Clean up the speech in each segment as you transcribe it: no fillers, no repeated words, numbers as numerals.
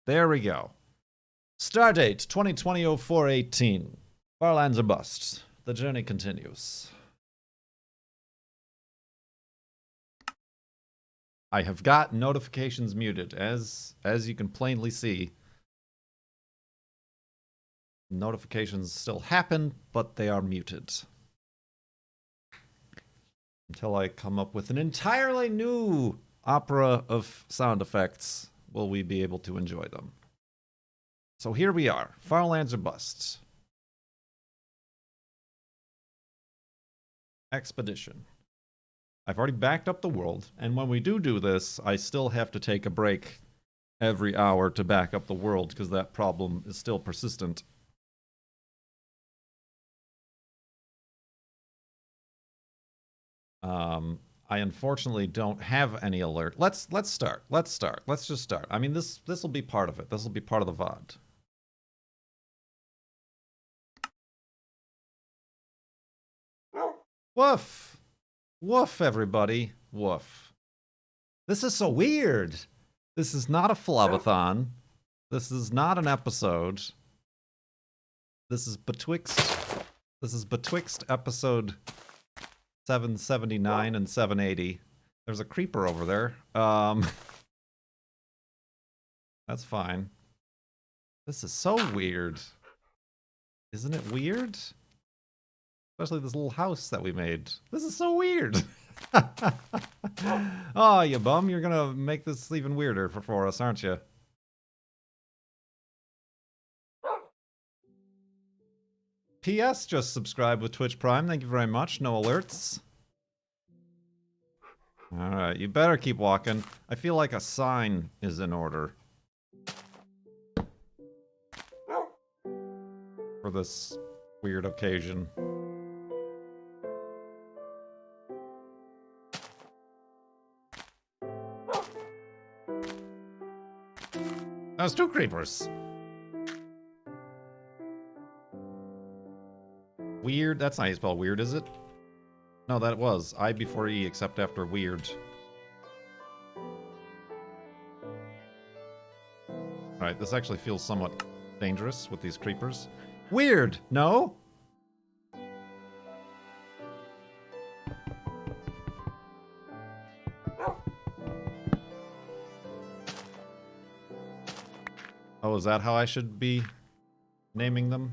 There we go. Stardate 2020-04-18. Farlands are bust. The journey continues. I have got notifications muted, as you can plainly see. Notifications still happen, but they are muted. Until I come up with an entirely new opera of sound effects, will we be able to enjoy them. So here we are. Farlands are busts. Expedition. I've already backed up the world, and when we do this, I still have to take a break every hour to back up the world, because that problem is still persistent. I unfortunately don't have any alert. Let's start. Let's just start. I mean, this will be part of it. This will be part of the VOD. Woof! Woof, everybody. Woof. This is so weird. This is not a flobathon. This is not an episode. This is betwixt episode 779 and 780. There's a creeper over there. That's fine. This is so weird. Isn't it weird? Especially this little house that we made. This is so weird. Oh, you bum. You're gonna make this even weirder for us, aren't you? PS just subscribed with Twitch Prime. Thank you very much. No alerts. Alright, you better keep walking. I feel like a sign is in order. For this weird occasion. There's two creepers. Weird? That's not how you spell weird, is it? No, that was. I before E, except after weird. Alright, this actually feels somewhat dangerous with these creepers. Weird! No? Oh, is that how I should be naming them?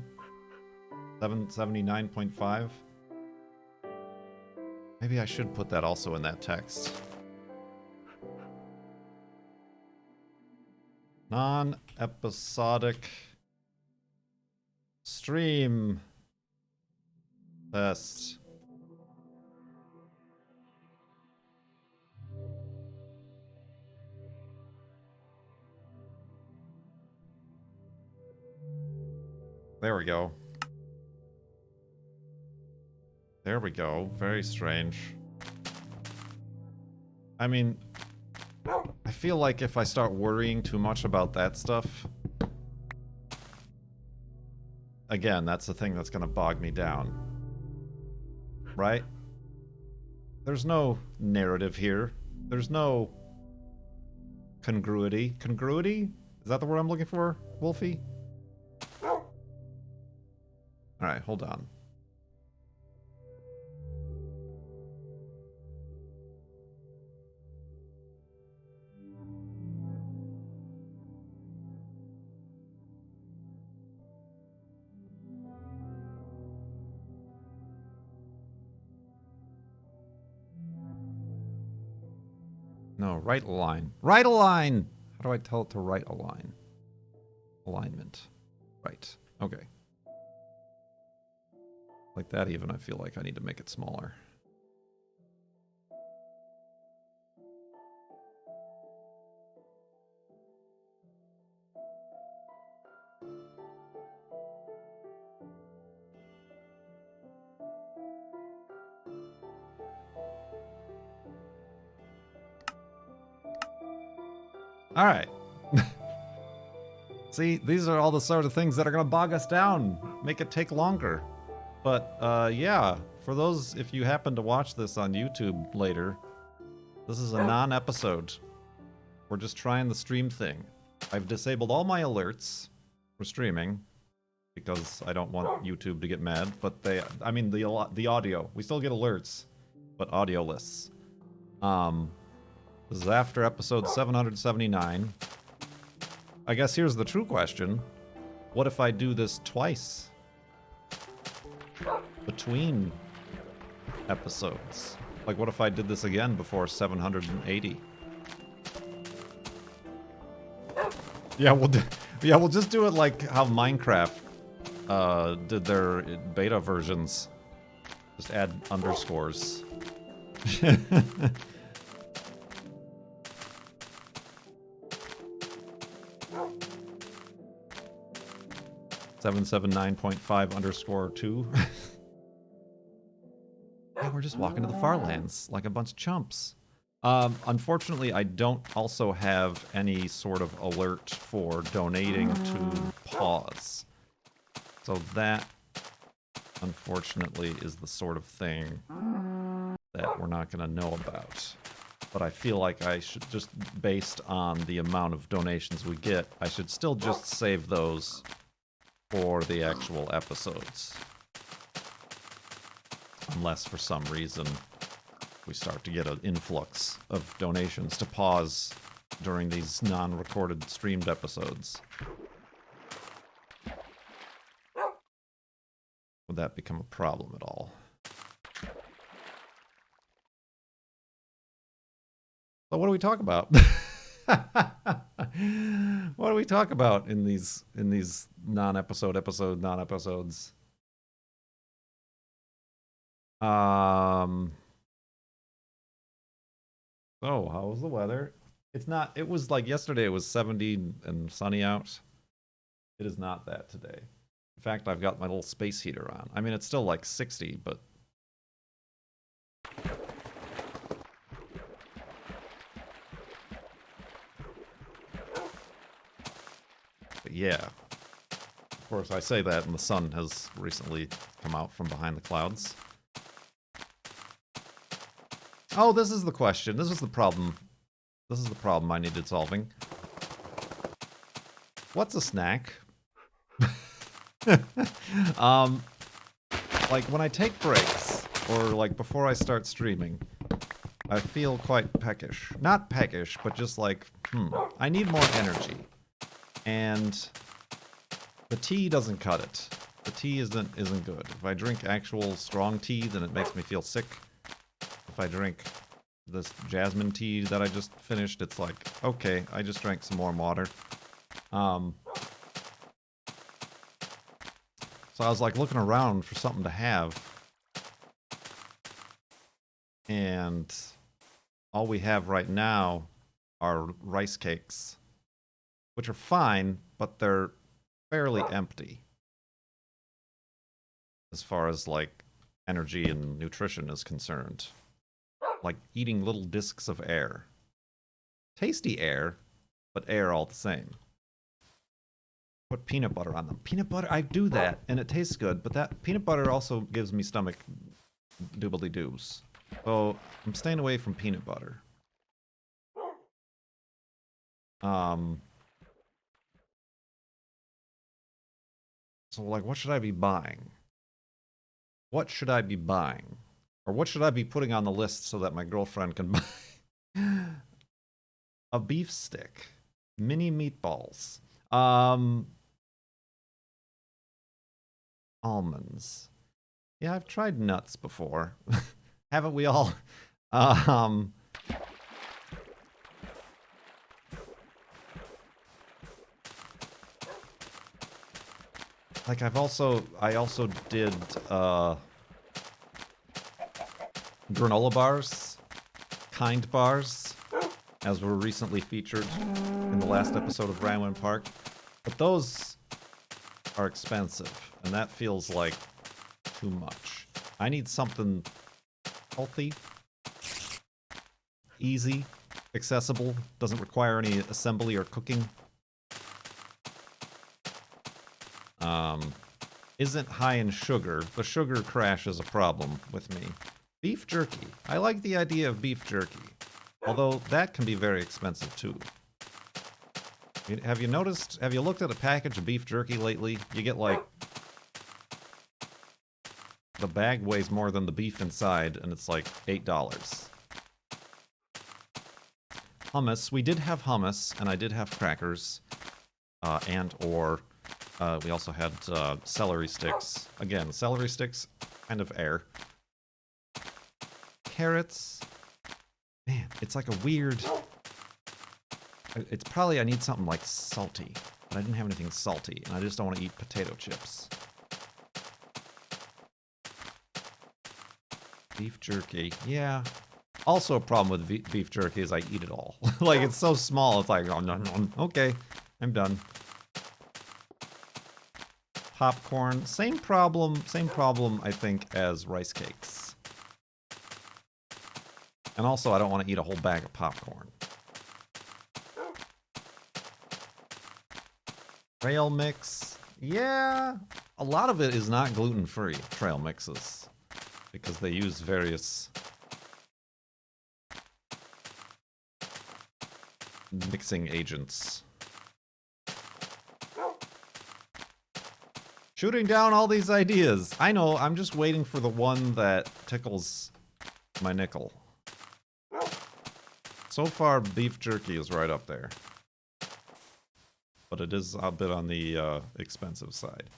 779.5? Maybe I should put that also in that text. Non-episodic stream test. There we go. There we go. Very strange. I mean, I feel like if I start worrying too much about that stuff, again, that's the thing that's gonna bog me down. Right? There's no narrative here. There's no congruity. Congruity? Is that the word I'm looking for, Wolfie? Alright, hold on. No, right align. Right align! How do I tell it to right align? Alignment. Right. Okay. Like that even, I feel like I need to make it smaller. All right. See, these are all the sort of things that are going to bog us down, make it take longer. But, yeah, for those, if you happen to watch this on YouTube later, this is a non-episode. We're just trying the stream thing. I've disabled all my alerts for streaming because I don't want YouTube to get mad. But I mean the audio. We still get alerts, but audio lists. This is after episode 779. I guess here's the true question. What if I do this twice? Between episodes. Like, what if I did this again before 780? Yeah, we'll just do it like how Minecraft did their beta versions. Just add underscores. 779.5_2. Yeah, we're just walking to the far lands like a bunch of chumps. Unfortunately, I don't also have any sort of alert for donating to pause. So that, unfortunately, is the sort of thing that we're not going to know about. But I feel like I should just, based on the amount of donations we get, I should still just save those for the actual episodes. Unless for some reason we start to get an influx of donations to pause during these non-recorded streamed episodes. Would that become a problem at all? So what do we talk about? What do we talk about in these non-episodes? So how was the weather? It was like yesterday, it was 70 and sunny out. It is not that today. In fact, I've got my little space heater on. I mean, it's still like 60, but yeah. Of course, I say that, and the sun has recently come out from behind the clouds. Oh, this is the question. This is the problem. This is the problem I needed solving. What's a snack? Like when I take breaks, or like before I start streaming, I feel quite peckish. Not peckish, but just like, I need more energy. And the tea doesn't cut it. The tea isn't good. If I drink actual strong tea, then it makes me feel sick. If I drink this jasmine tea that I just finished, it's like, okay, I just drank some more water. So I was like looking around for something to have. And all we have right now are rice cakes, which are fine, but they're fairly empty as far as like energy and nutrition is concerned. Like eating little discs of air. Tasty air, but air all the same. Put peanut butter on them. Peanut butter, I do that, and it tastes good, but that peanut butter also gives me stomach doobly-doos. So I'm staying away from peanut butter. So like, what should I be buying? What should I be buying? Or what should I be putting on the list so that my girlfriend can buy? A beef stick. Mini meatballs. Almonds. Yeah, I've tried nuts before. Haven't we all? Like I also did granola bars, Kind bars, as were recently featured in the last episode of Ramwin Park. But those are expensive, and that feels like too much. I need something healthy, easy, accessible, doesn't require any assembly or cooking. Isn't high in sugar. The sugar crash is a problem with me. Beef jerky. I like the idea of beef jerky, although that can be very expensive too. Have you noticed, have you looked at a package of beef jerky lately? You get like, the bag weighs more than the beef inside, and it's like $8. Hummus, we did have hummus, and I did have crackers, we also had celery sticks. Again, celery sticks, kind of air. Carrots. Man, it's like a weird... It's probably I need something like salty, but I didn't have anything salty, and I just don't want to eat potato chips. Beef jerky, yeah. Also a problem with beef jerky is I eat it all. Like, it's so small, it's like, oh, no, okay, I'm done. Popcorn, same problem, I think, as rice cakes. And also, I don't want to eat a whole bag of popcorn. Trail mix, yeah. A lot of it is not gluten-free, trail mixes, because they use various mixing agents. Shooting down all these ideas. I know, I'm just waiting for the one that tickles my nickel. So far, beef jerky is right up there. But it is a bit on the expensive side.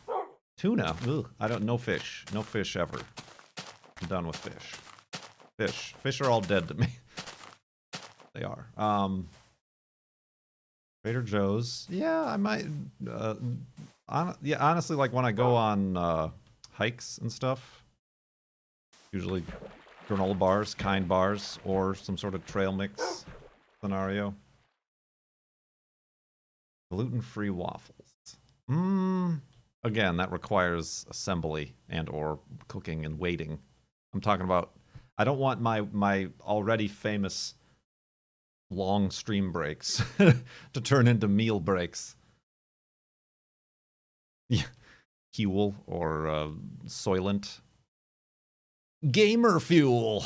Tuna, ugh, no fish. No fish ever. I'm done with fish. Fish are all dead to me. They are. Trader Joe's. Yeah, I might... yeah, honestly, like when I go on hikes and stuff, usually granola bars, kind bars, or some sort of trail mix scenario. Gluten-free waffles. Again, that requires assembly and or cooking and waiting. I'm talking about, I don't want my already famous long stream breaks to turn into meal breaks. Yeah, Huel or Soylent. Gamer fuel.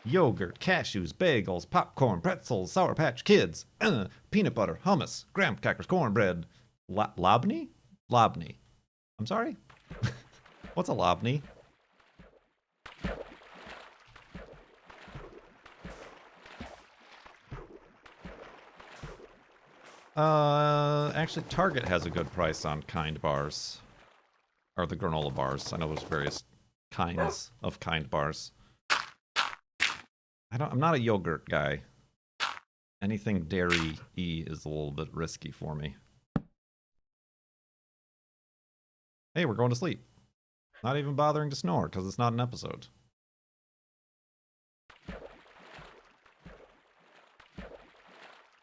Yogurt, cashews, bagels, popcorn, pretzels, Sour Patch Kids, peanut butter, hummus, graham crackers, cornbread. Lobny? Lobny. I'm sorry? What's a lobny? Actually, Target has a good price on kind bars. Or the granola bars. I know there's various kinds of kind bars. I'm not a yogurt guy. Anything dairy-y is a little bit risky for me. Hey, we're going to sleep. Not even bothering to snore, because it's not an episode.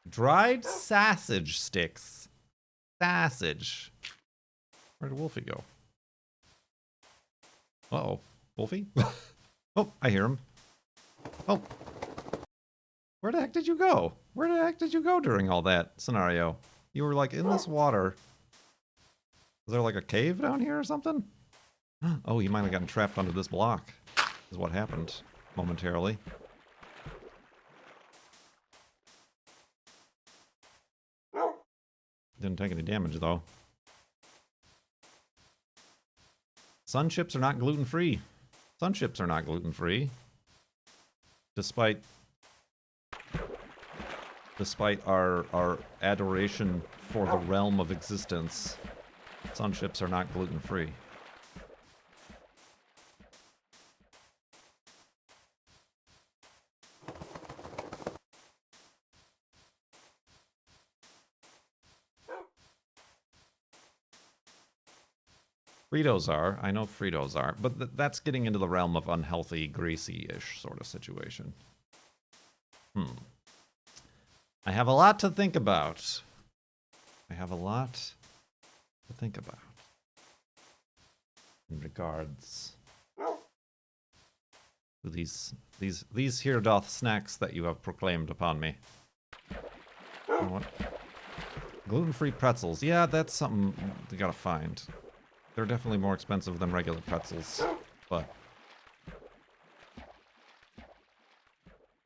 Dried sausage sticks. Sausage. Where did Wolfie go? Uh-oh. Wolfie? Oh, I hear him. Oh. Where the heck did you go? Where the heck did you go during all that scenario? You were like in this water. Is there like a cave down here or something? Oh, you might have gotten trapped under this block. Is what happened momentarily. Didn't take any damage though. Sun chips are not gluten-free. Sun chips are not gluten-free. Despite our adoration for the realm of existence, sun chips are not gluten-free. Fritos are. I know Fritos are. But that's getting into the realm of unhealthy, greasy-ish sort of situation. I have a lot to think about. In regards to these here doth snacks that you have proclaimed upon me. You know what? Gluten-free pretzels. Yeah, that's something you gotta find. They're definitely more expensive than regular pretzels, but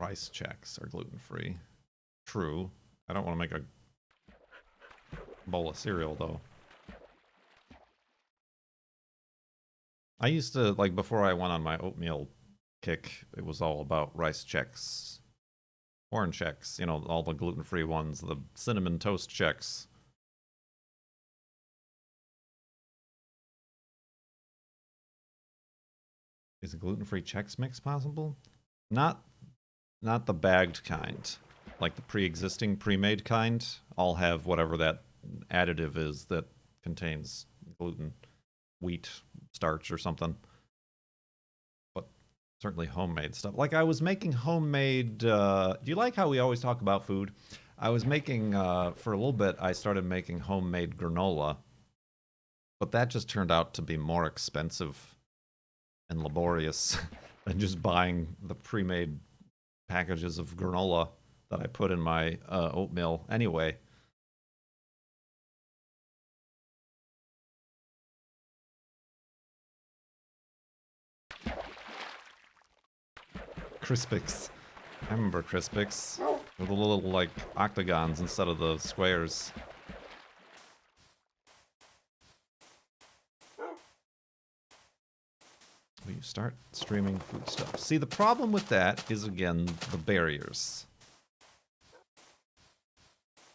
Rice checks are gluten-free. True. I don't want to make a bowl of cereal, though. I used to, like, before I went on my oatmeal kick, it was all about rice checks. Corn checks, you know, all the gluten-free ones, the cinnamon toast checks. Is a gluten-free Chex Mix possible? Not the bagged kind. Like the pre-existing, pre-made kind, all have whatever that additive is that contains gluten, wheat, starch, or something. But certainly homemade stuff. Like I was making homemade... do you like how we always talk about food? I was making, for a little bit, I started making homemade granola. But that just turned out to be more expensive and laborious than just buying the pre-made packages of granola that I put in my oatmeal anyway. Crispix. I remember Crispix. With the little, like, octagons instead of the squares. Will you start streaming food stuff? See, the problem with that is, again, the barriers.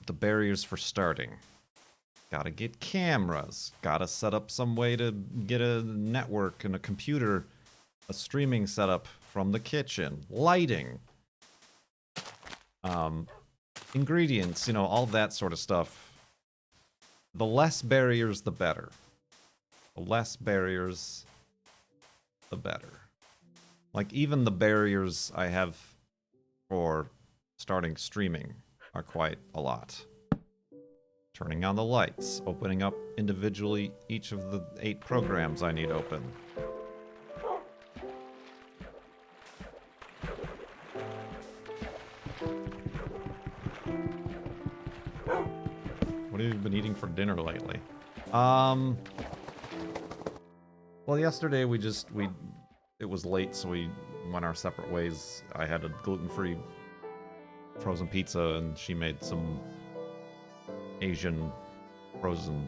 The barriers for starting. Gotta get cameras. Gotta set up some way to get a network and a computer, a streaming setup from the kitchen. Lighting. Ingredients, you know, all that sort of stuff. The less barriers, the better. The less barriers, the better. Like, even the barriers I have for starting streaming are quite a lot. Turning on the lights, opening up individually each of the 8 programs I need open. What have you been eating for dinner lately? Well, yesterday it was late, so we went our separate ways. I had a gluten-free frozen pizza, and she made some Asian frozen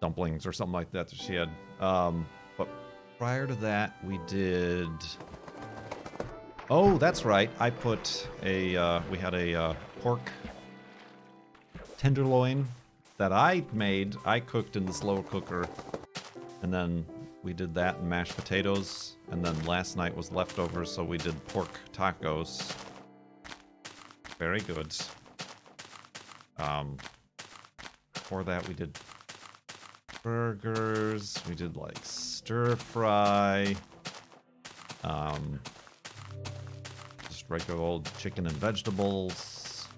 dumplings or something like that she had. But prior to that, we did... Oh, that's right. I put a... we had a pork tenderloin that I made. I cooked in the slow cooker, and then we did that and mashed potatoes, and then last night was leftovers, so we did pork tacos. Very good. Before that we did burgers, we did like stir fry, just regular old chicken and vegetables.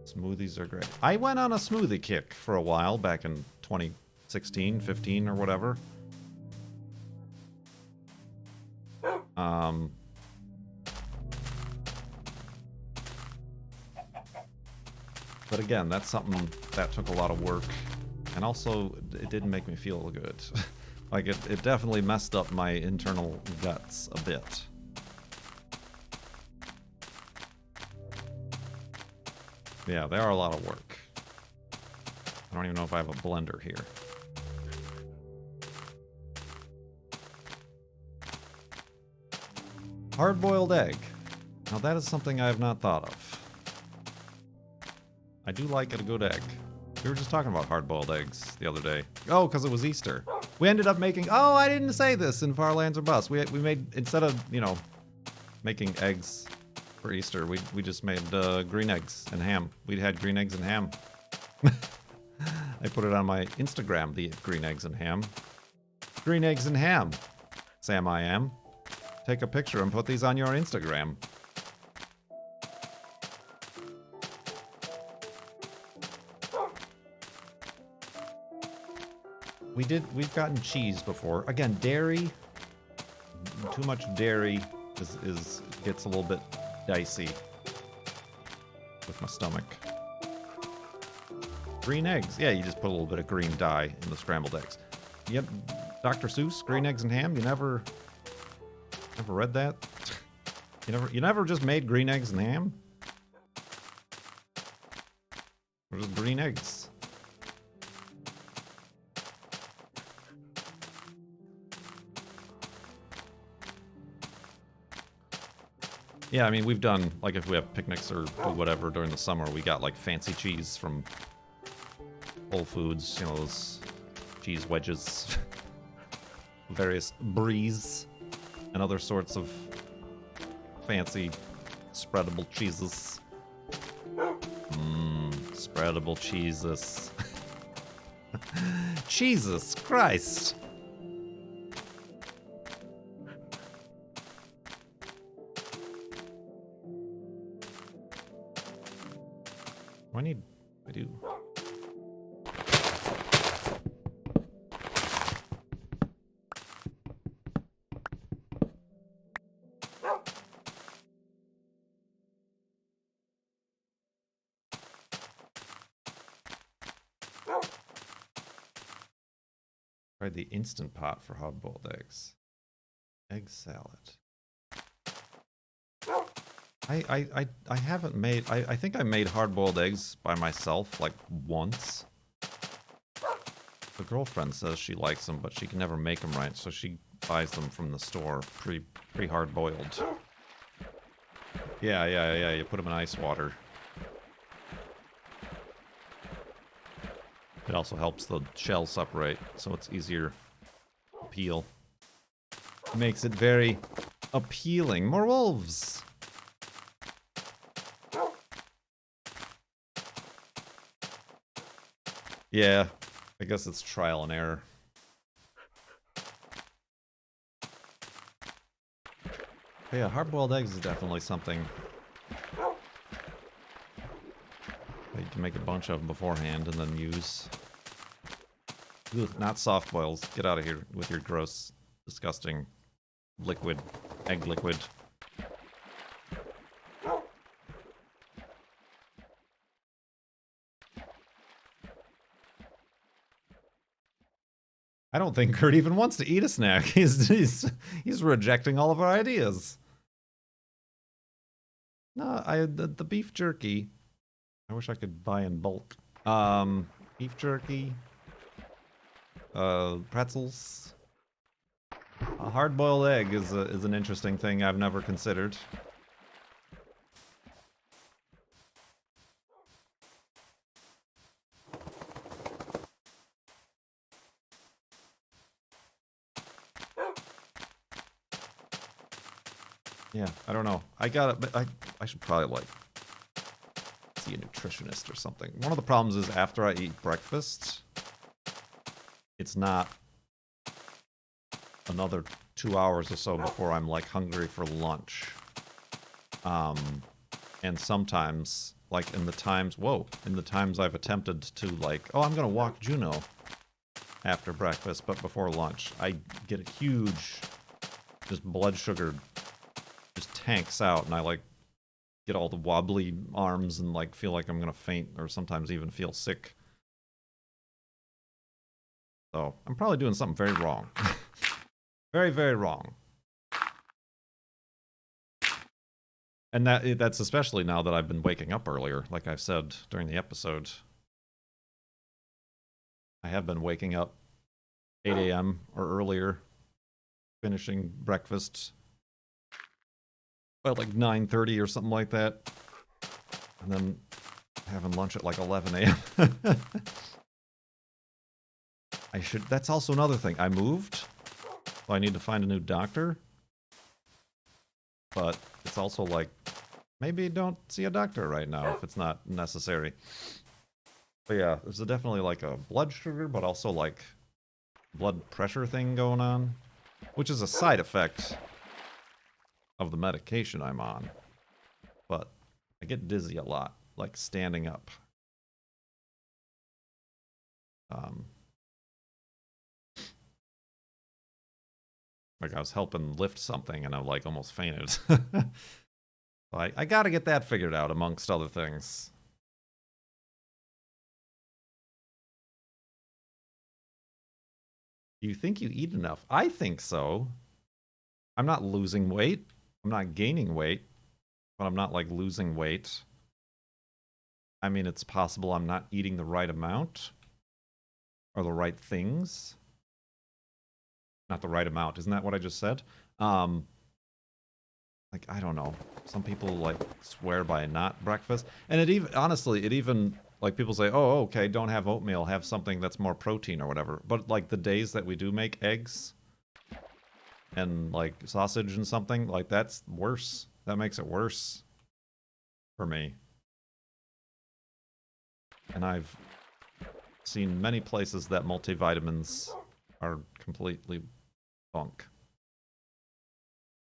Smoothies are great. I went on a smoothie kick for a while back in 2016, 15 or whatever. But again, that's something that took a lot of work, and also it didn't make me feel good. Like it definitely messed up my internal guts a bit. Yeah, they are a lot of work. I don't even know if I have a blender here. Hard-boiled egg. Now that is something I have not thought of. I do like a good egg. We were just talking about hard-boiled eggs the other day. Oh, because it was Easter. We ended up making... Oh, I didn't say this in Far Lands or Bus. We made... Instead of, you know, making eggs for Easter, we just made green eggs and ham. We had green eggs and ham. I put it on my Instagram, the green eggs and ham. Green eggs and ham. Sam I am. Take a picture and put these on your Instagram. We've gotten cheese before. Again, dairy. Too much dairy gets a little bit dicey with my stomach. Green eggs. Yeah, you just put a little bit of green dye in the scrambled eggs. Yep, Dr. Seuss, green eggs and ham. You never Never read that? You never just made green eggs and ham? Or just green eggs? Yeah, I mean, we've done, like, if we have picnics or whatever during the summer, we got, like, fancy cheese from Whole Foods, you know, those cheese wedges, various bries, and other sorts of fancy spreadable cheeses. Mmm, spreadable cheeses. Jesus Christ! I do. Tried the Instant Pot for hard-boiled eggs. Egg salad. I haven't made... I think I made hard-boiled eggs by myself, like, once. The girlfriend says she likes them, but she can never make them right, so she buys them from the store, pre-hard-boiled. Yeah, you put them in ice water. It also helps the shell separate, so it's easier to peel. Makes it very appealing. More wolves! Yeah, I guess it's trial and error. But yeah, hard-boiled eggs is definitely something that you can make a bunch of them beforehand and then use. Ugh, not soft boils. Get out of here with your gross, disgusting liquid, egg liquid. I don't think Kurt even wants to eat a snack. He's rejecting all of our ideas. No, the beef jerky. I wish I could buy in bulk. Beef jerky. Pretzels. A hard-boiled egg is an interesting thing I've never considered. Yeah, I don't know. I got it, but I should probably, like, see a nutritionist or something. One of the problems is after I eat breakfast, it's not another 2 hours or so before I'm, like, hungry for lunch. And sometimes, like, in the times I've attempted to, like, oh, I'm gonna walk Juno after breakfast, but before lunch, I get a huge, just blood sugar just tanks out, and I, like, get all the wobbly arms and, like, feel like I'm gonna faint, or sometimes even feel sick. So, I'm probably doing something very wrong. Very, very wrong. And that's especially now that I've been waking up earlier, like I've said during the episode. I have been waking up 8 a.m. or earlier, finishing breakfast by like 9:30 or something like that, and then having lunch at like 11 a.m. That's also another thing. I moved, so I need to find a new doctor. But it's also like, maybe don't see a doctor right now if it's not necessary. But yeah, there's definitely like a blood sugar, but also like blood pressure thing going on, which is a side effect of the medication I'm on. But I get dizzy a lot, like standing up. Like I was helping lift something and I like almost fainted. So I gotta get that figured out amongst other things. Do you think you eat enough? I think so. I'm not losing weight. I'm not gaining weight, but I'm not like losing weight. I mean, it's possible I'm not eating the right amount or the right things. Not the right amount. Isn't that what I just said? Like, I don't know. Some people like swear by not breakfast. And it even, honestly, it even, like people say, oh, okay, don't have oatmeal, have something that's more protein or whatever. But like the days that we do make eggs and like sausage and something, like that's worse. That makes it worse for me. And I've seen many places that multivitamins are completely bunk.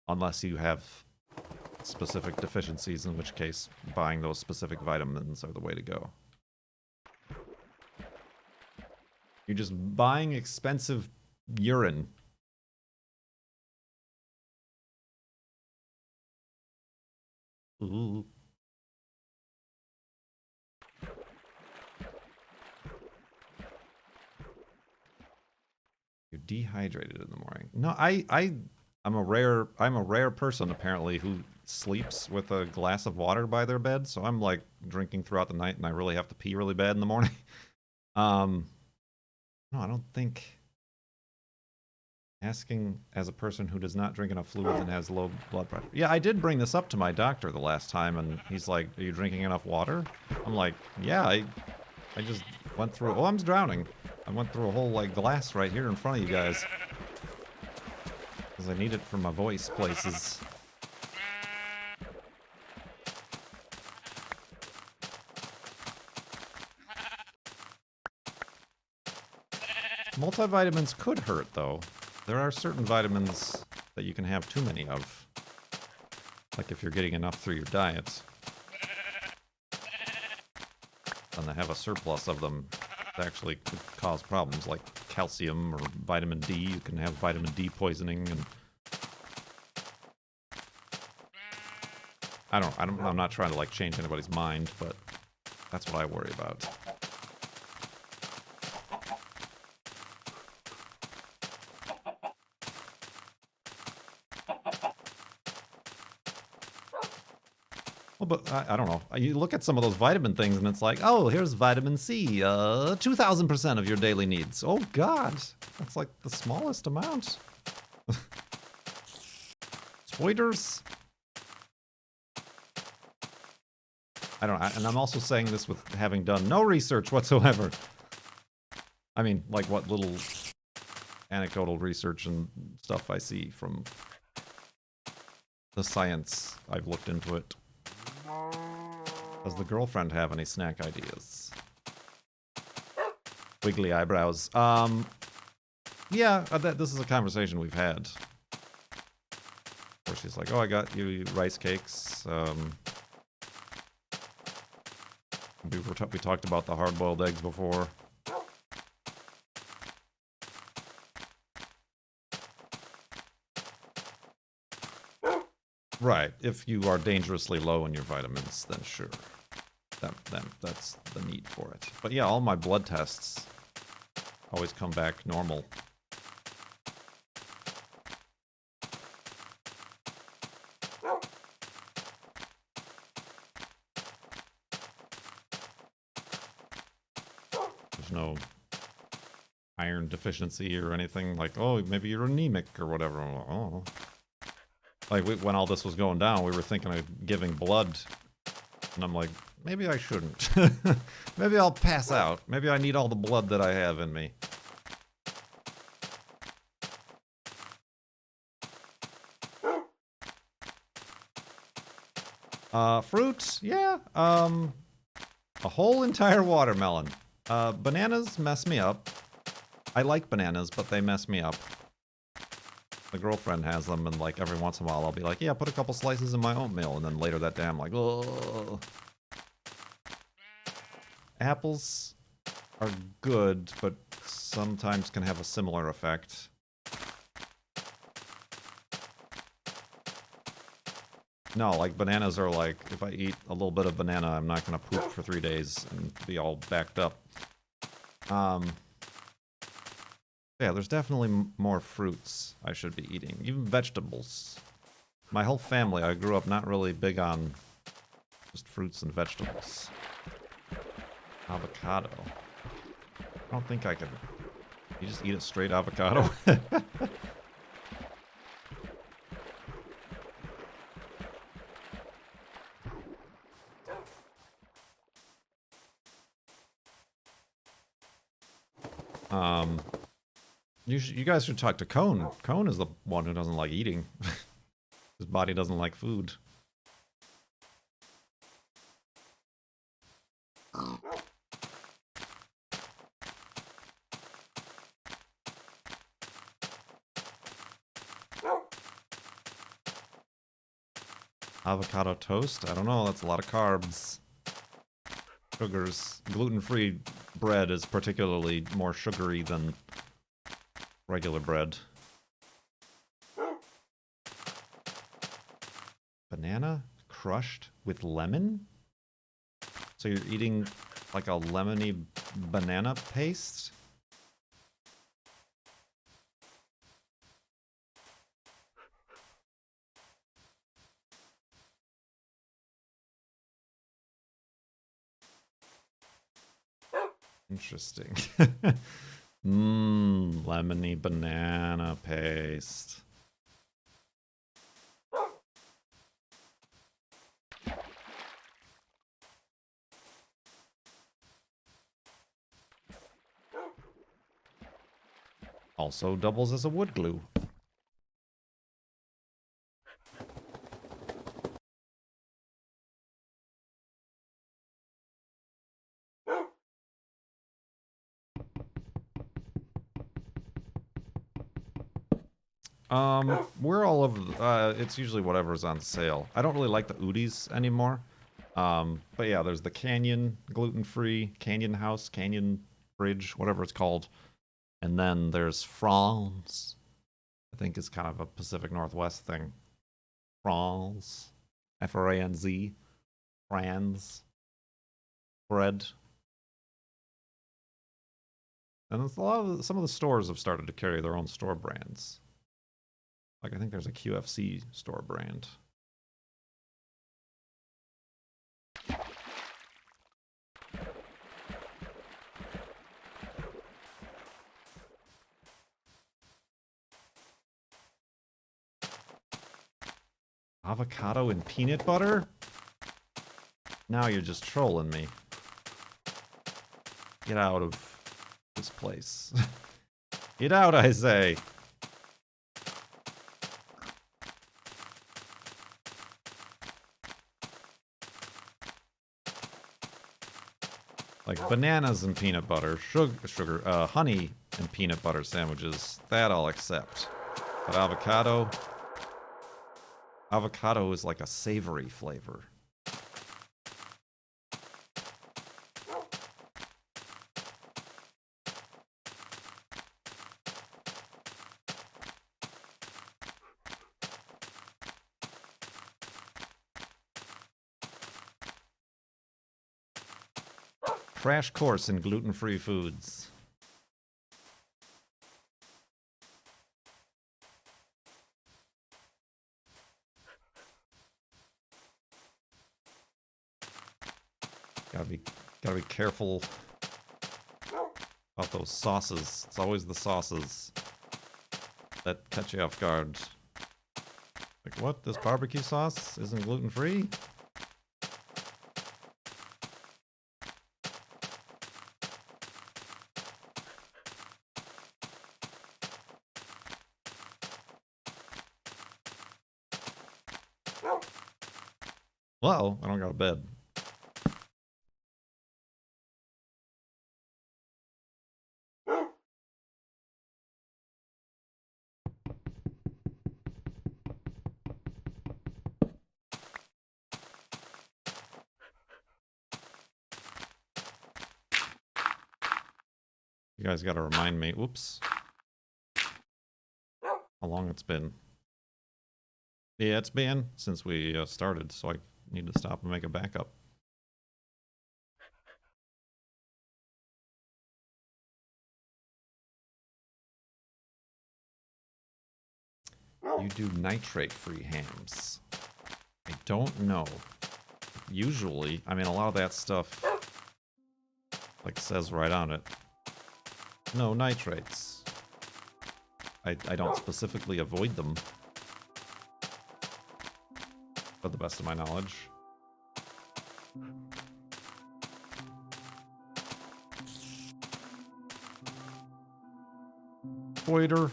Unless you have specific deficiencies, in which case buying those specific vitamins are the way to go. You're just buying expensive urine. Ooh. You're dehydrated in the morning. No, I'm a rare person apparently who sleeps with a glass of water by their bed, so I'm like drinking throughout the night and I really have to pee really bad in the morning. No, I don't think asking as a person who does not drink enough fluids and has low blood pressure. Yeah, I did bring this up to my doctor the last time and he's like, "Are you drinking enough water?" I'm like, "Yeah, I just went through, oh, I'm drowning. I went through a whole like glass right here in front of you guys. Because I need it for my voice places." Multivitamins could hurt, though. There are certain vitamins that you can have too many of. Like if you're getting enough through your diet. And they have a surplus of them that actually could cause problems, like calcium or vitamin D. You can have vitamin D poisoning, and I'm not trying to like change anybody's mind, but that's what I worry about. Well, but I don't know. You look at some of those vitamin things and it's like, oh, here's vitamin C, 2,000% of your daily needs. Oh, God. That's like the smallest amount. Spoilers. I don't know. And I'm also saying this with having done no research whatsoever. I mean, like what little anecdotal research and stuff I see from the science. I've looked into it. Does the girlfriend have any snack ideas? Wiggly eyebrows. Yeah, this is a conversation we've had. Where she's like, oh, I got you rice cakes. We talked about the hard-boiled eggs before. Right. If you are dangerously low in your vitamins, then sure. That's the need for it. But yeah, all my blood tests always come back normal. There's no iron deficiency or anything like, oh, maybe you're anemic or whatever. Oh. Like, when all this was going down, we were thinking of giving blood. And I'm like, maybe I shouldn't. Maybe I'll pass out. Maybe I need all the blood that I have in me. Fruit? Yeah. A whole entire watermelon. Bananas mess me up. I like bananas, but they mess me up. The girlfriend has them, and like every once in a while I'll be like, yeah, put a couple slices in my oatmeal, and then later that day I'm like, oh. Apples are good, but sometimes can have a similar effect. No, like bananas are like, if I eat a little bit of banana, I'm not gonna poop for 3 days and be all backed up. Yeah, Yeah, there's definitely more fruits I should be eating. Even vegetables. My whole family, I grew up not really big on just fruits and vegetables. Avocado. I don't think I could... You just eat a straight avocado? You guys should talk to Cone. Cone is the one who doesn't like eating. His body doesn't like food. Avocado toast? I don't know, that's a lot of carbs. Sugars. Gluten-free bread is particularly more sugary than regular bread. Banana crushed with lemon? So you're eating like a lemony banana paste? Interesting. Lemony banana paste. Also doubles as a wood glue. We're all over it's usually whatever's on sale. I don't really like the oddities anymore. But yeah, there's the Canyon gluten-free, Canyon House, Canyon Bridge, whatever it's called. And then there's Franz. I think it's kind of a Pacific Northwest thing. Franz. F-R-A-N-Z. Franz. Bread. And there's some of the stores have started to carry their own store brands. Like, I think there's a QFC store brand. Avocado and peanut butter? Now you're just trolling me. Get out of this place. Get out, I say. Like bananas and peanut butter, honey and peanut butter sandwiches, that I'll accept. But avocado is like a savory flavor. Crash course in gluten-free foods. Gotta be careful about those sauces. It's always the sauces that catch you off guard. Like, what? This barbecue sauce isn't gluten-free? Uh-oh, I don't got a bed. You guys gotta remind me. Oops. How long it's been. Yeah, it's been since we started, so I need to stop and make a backup. You do nitrate-free hams. I don't know. Usually, I mean, a lot of that stuff, like, says right on it. No nitrates. I don't specifically avoid them. To the best of my knowledge. Waiter.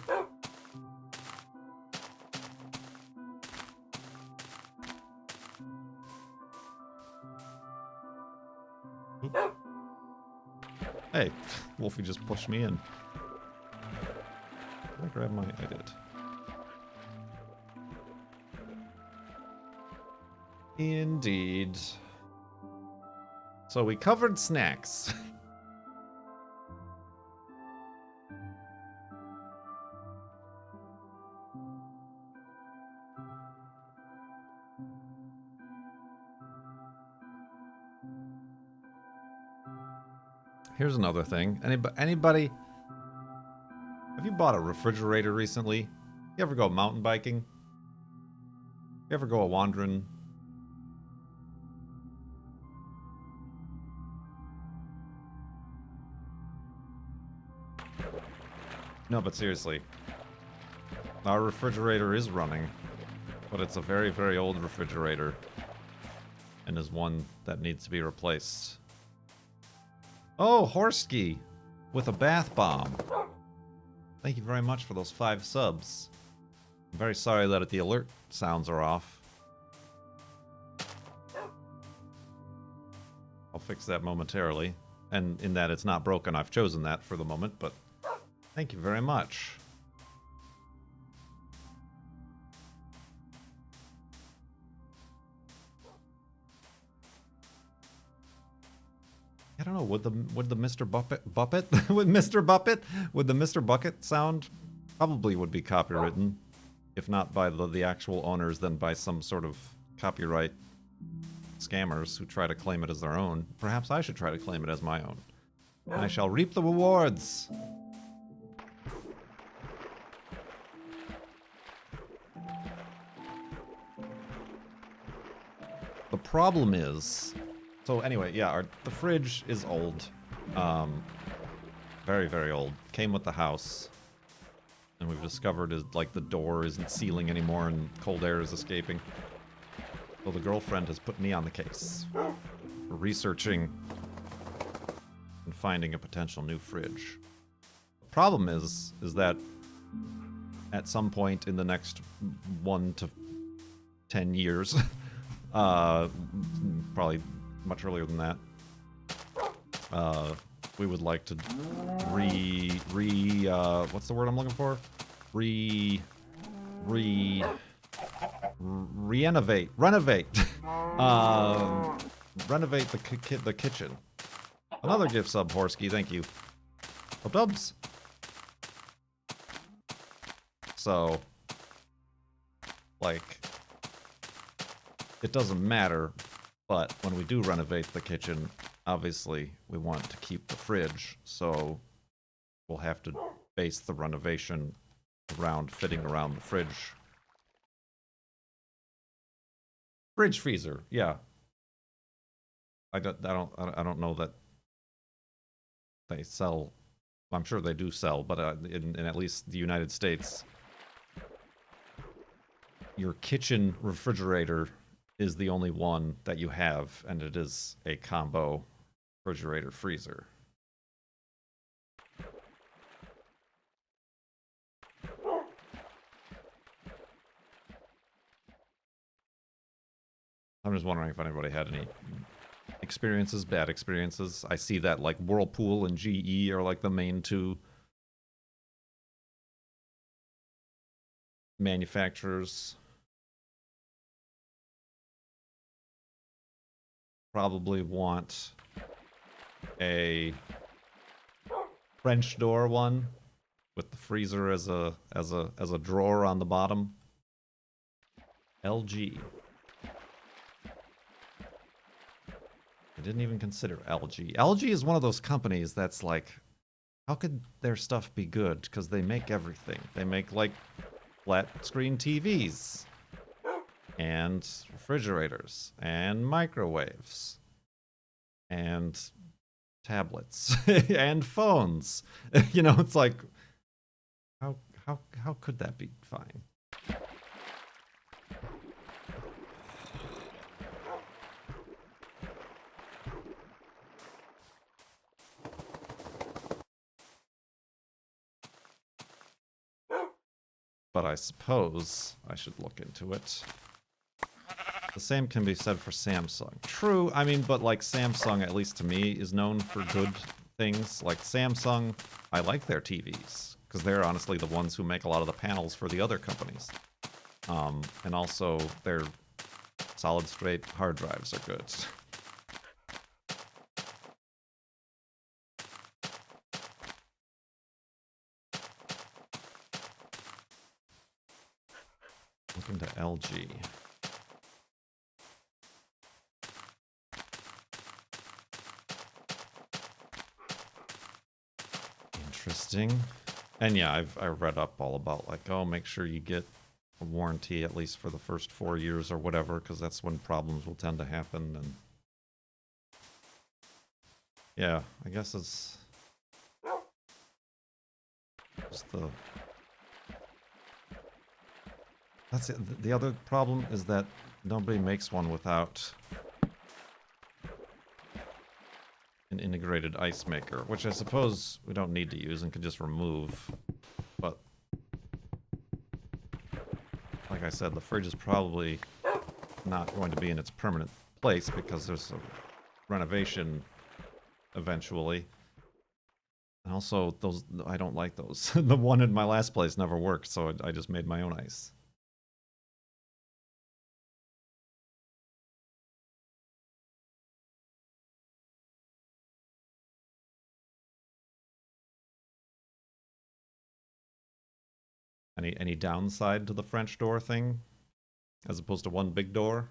Oop. Hey, Wolfie just pushed me in. Did I grab my... I did. Indeed. So we covered snacks. Here's another thing. Anybody... Have you bought a refrigerator recently? You ever go mountain biking? You ever go a-wandering? No, but seriously. Our refrigerator is running, but it's a very, very old refrigerator, and is one that needs to be replaced. Oh, Horsky, with a bath bomb. Thank you very much for those 5 subs. I'm very sorry that the alert sounds are off. I'll fix that momentarily. And in that it's not broken, I've chosen that for the moment, but thank you very much. I don't know, would the Mr. Buppet would the Mr. Bucket sound probably would be copywritten, if not by the actual owners, then by some sort of copyright scammers who try to claim it as their own. Perhaps I should try to claim it as my own. I shall reap the rewards. The problem is, so anyway, yeah, the fridge is old. Very, very old. Came with the house. And we've discovered is like the door isn't sealing anymore and cold air is escaping. So the girlfriend has put me on the case for researching and finding a potential new fridge. The problem is that at some point in the next 1 to 10 years, probably much earlier than that, we would like to what's the word I'm looking for? Renovate the kitchen. Another gift sub, Horsky, thank you. Oh, dubs. So, like, it doesn't matter, but when we do renovate the kitchen, obviously we want to keep the fridge, so we'll have to base the renovation around fitting around the fridge. Fridge freezer, yeah. I don't know that they sell. I'm sure they do sell, but in at least the United States, your kitchen refrigerator is the only one that you have, and it is a combo refrigerator freezer. I'm just wondering if anybody had any experiences, bad experiences. I see that like Whirlpool and GE are like the main 2 manufacturers. Probably want a French door one with the freezer as a drawer on the bottom. LG. I didn't even consider LG. LG is one of those companies that's like, how could their stuff be good? Because they make everything. They make like flat screen TVs and refrigerators and microwaves and tablets and phones. You know, it's like, how could that be fine? But I suppose I should look into it. The same can be said for Samsung. True, I mean, but like Samsung, at least to me, is known for good things. Like Samsung, I like their TVs, because they're honestly the ones who make a lot of the panels for the other companies. And also, their solid-state hard drives are good. Look into LG. Interesting. And yeah, I read up all about like, oh, make sure you get a warranty at least for the first 4 years or whatever, because that's when problems will tend to happen. And yeah, I guess it's just that's it. The other problem is that nobody makes one without an integrated ice maker, which I suppose we don't need to use and can just remove. But like I said, the fridge is probably not going to be in its permanent place because there's a renovation eventually. And also, those, I don't like those. The one in my last place never worked, so I just made my own ice. Any downside to the French door thing? As opposed to one big door?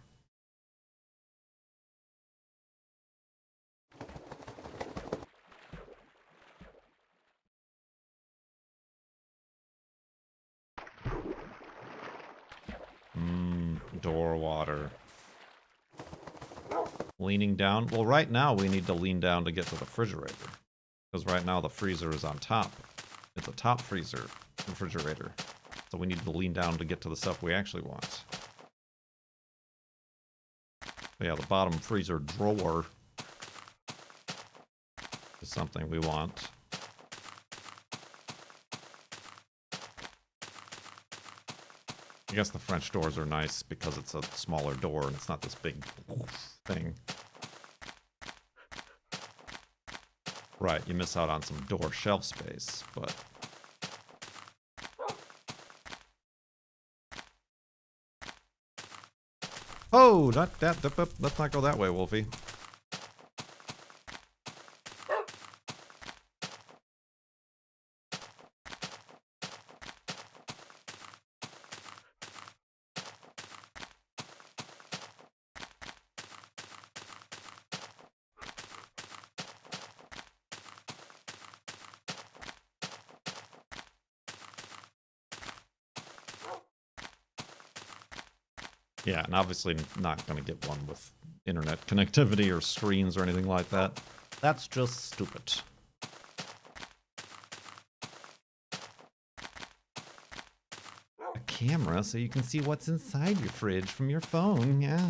Door water. Leaning down? Well, right now we need to lean down to get to the refrigerator. Because right now the freezer is on top. It's a top freezer refrigerator. So we need to lean down to get to the stuff we actually want. But yeah, the bottom freezer drawer is something we want. I guess the French doors are nice because it's a smaller door and it's not this big thing. Right, you miss out on some door shelf space, but... Oh, not that. Let's not go that way, Wolfie. Yeah, and obviously not going to get one with internet connectivity or screens or anything like that. That's just stupid. A camera so you can see what's inside your fridge from your phone. Yeah.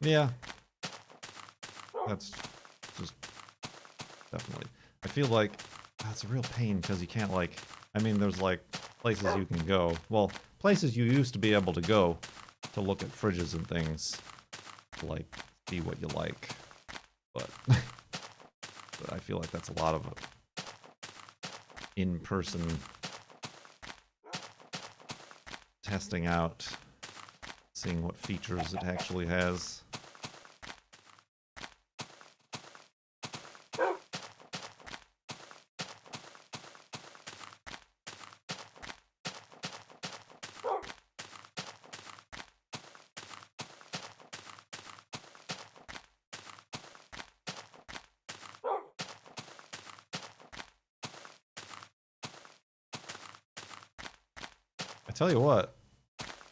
Yeah. That's just definitely. I feel like that's a real pain because you can't like. I mean, there's like places you can go. Well, places you used to be able to go to look at fridges and things, to like see what you like. But, but I feel like that's a lot of in-person testing out, seeing what features it actually has. I tell you what,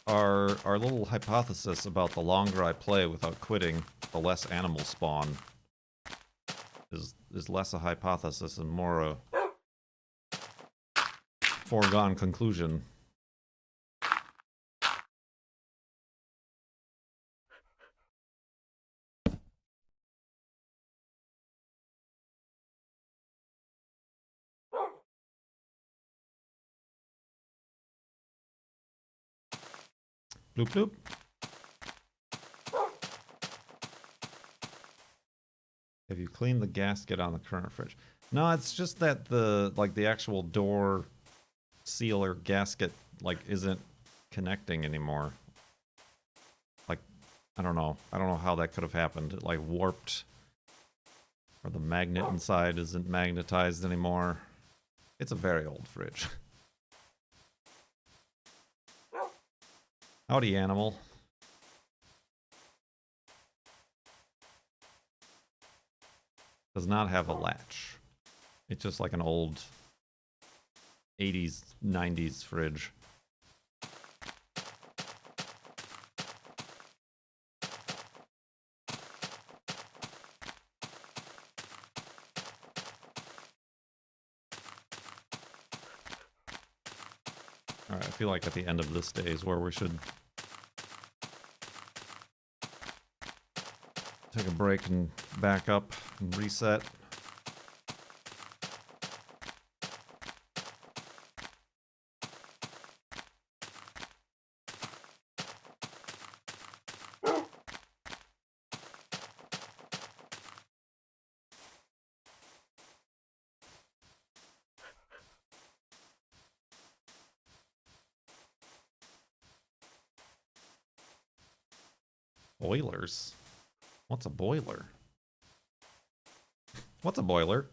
our little hypothesis about the longer I play without quitting, the less animals spawn is less a hypothesis and more a foregone conclusion. Bloop bloop. Have you cleaned the gasket on the current fridge? No, it's just that the actual door seal or gasket isn't connecting anymore. Like, I don't know how that could have happened. It warped, or the magnet inside isn't magnetized anymore. It's a very old fridge. Howdy, animal. Does not have a latch. It's just like an old 80s, 90s fridge. Alright, I feel like at the end of this day is where we should take a break and back up and reset. Boilers? What's a boiler? What's a boiler?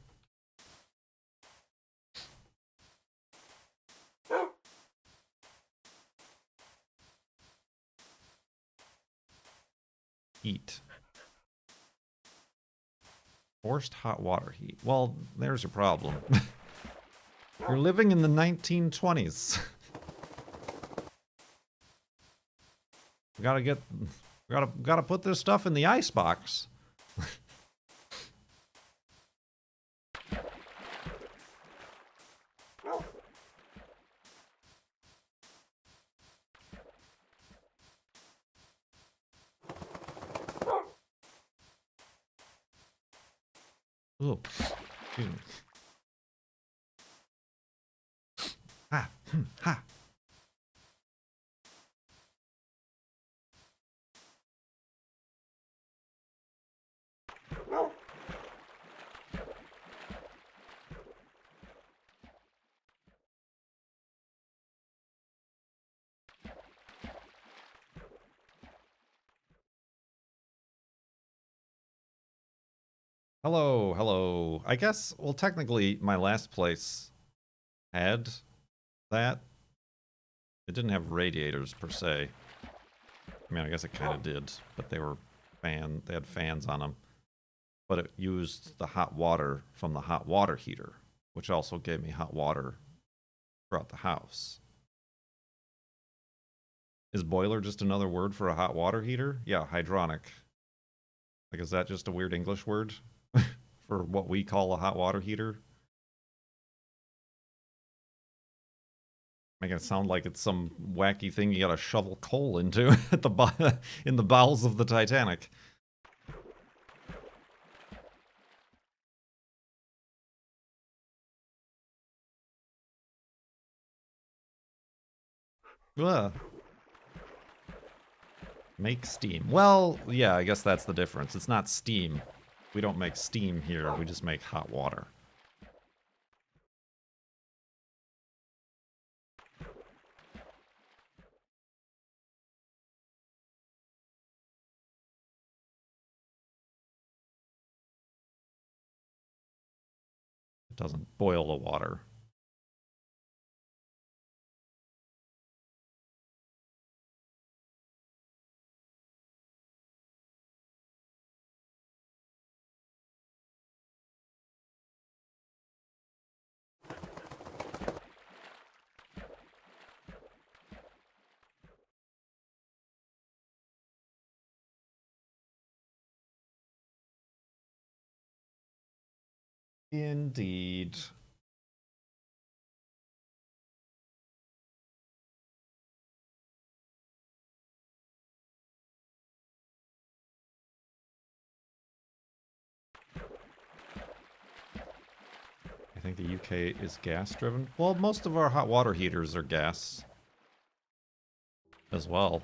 Heat. Forced hot water heat. Well, there's your problem. You're living in the 1920s. We gotta put this stuff in the icebox. Ooh. Excuse me. Ha. Ha. Hello, hello. I guess, well, technically, my last place had that. It didn't have radiators, per se. I mean, I guess it kind of did, but they had fans on them. But it used the hot water from the hot water heater, which also gave me hot water throughout the house. Is boiler just another word for a hot water heater? Yeah, hydronic. Is that just a weird English word for what we call a hot water heater? Making it sound like it's some wacky thing you gotta shovel coal into at in the bowels of the Titanic. Ugh. Make steam. Well, yeah, I guess that's the difference. It's not steam. We don't make steam here, we just make hot water. It doesn't boil the water. Indeed. I think the UK is gas driven. Well, most of our hot water heaters are gas as well.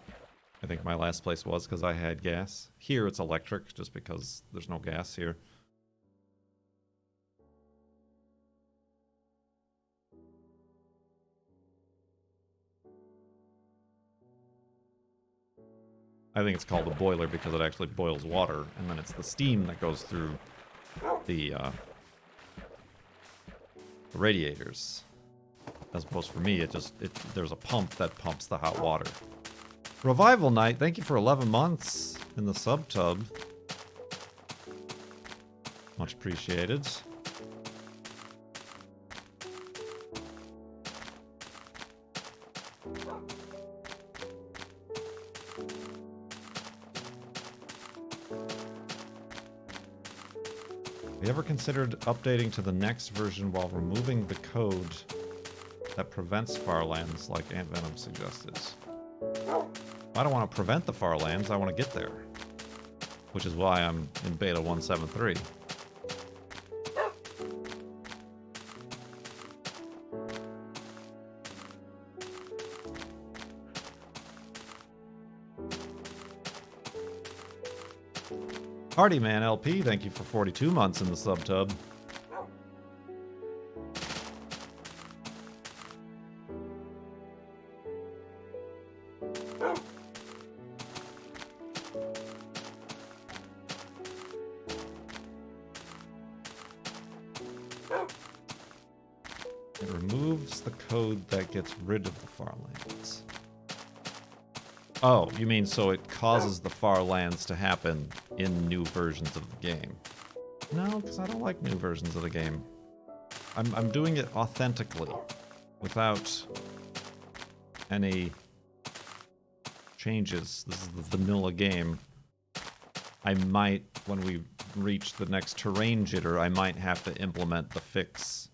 I think my last place was because I had gas. Here it's electric just because there's no gas here. I think it's called a boiler because it actually boils water, and then it's the steam that goes through the radiators. As opposed for me, there's a pump that pumps the hot water. Revival Night, thank you for 11 months in the sub tub. Much appreciated. Have you ever considered updating to the next version while removing the code that prevents Farlands like Ant Venom suggested? I don't want to prevent the Farlands, I want to get there. Which is why I'm in beta 173. Hardyman LP, thank you for 42 months in the subtub. It removes the code that gets rid of the Farlands. Oh, you mean so it causes the Farlands to happen in new versions of the game? No, because I don't like new versions of the game. I'm doing it authentically, without any changes. This is the vanilla game. I might, when we reach the next terrain jitter, I might have to implement the fix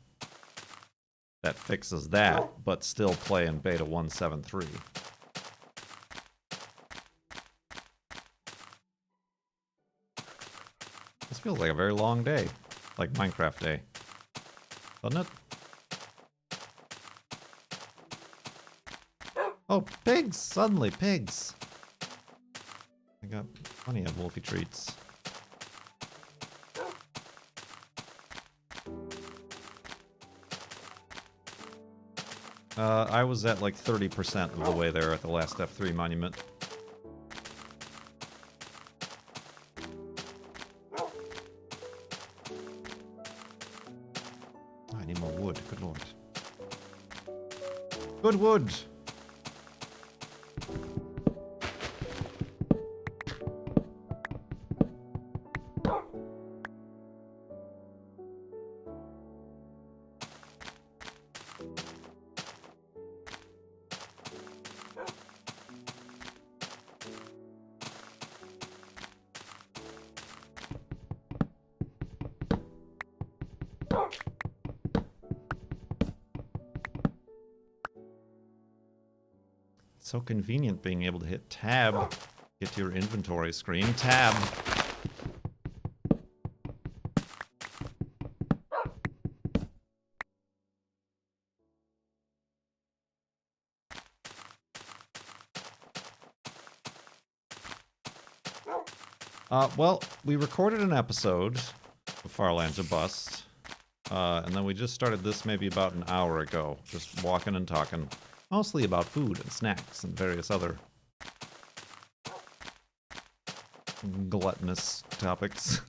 that fixes that, but still play in beta 173. This feels like a very long day. Like Minecraft day. Doesn't it? Oh, pigs! Suddenly, pigs! I got plenty of wolfy treats. I was at like 30% of the way there at the last F3 monument. I need more wood, good lord. Good wood! So convenient being able to hit tab, get to your inventory screen, tab. Well, we recorded an episode of Farlands a Bust, and then we just started this maybe about an hour ago, just walking and talking. Mostly about food and snacks and various other gluttonous topics.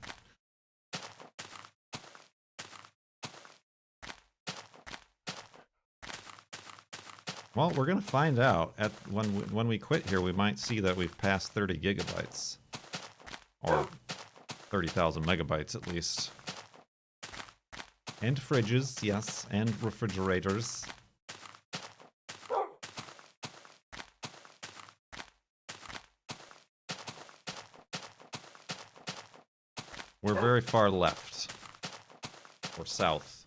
Well, we're gonna find out. When we quit here, we might see that we've passed 30 gigabytes. Or 30,000 megabytes at least. And fridges, yes, and refrigerators. We're very far left. Or south.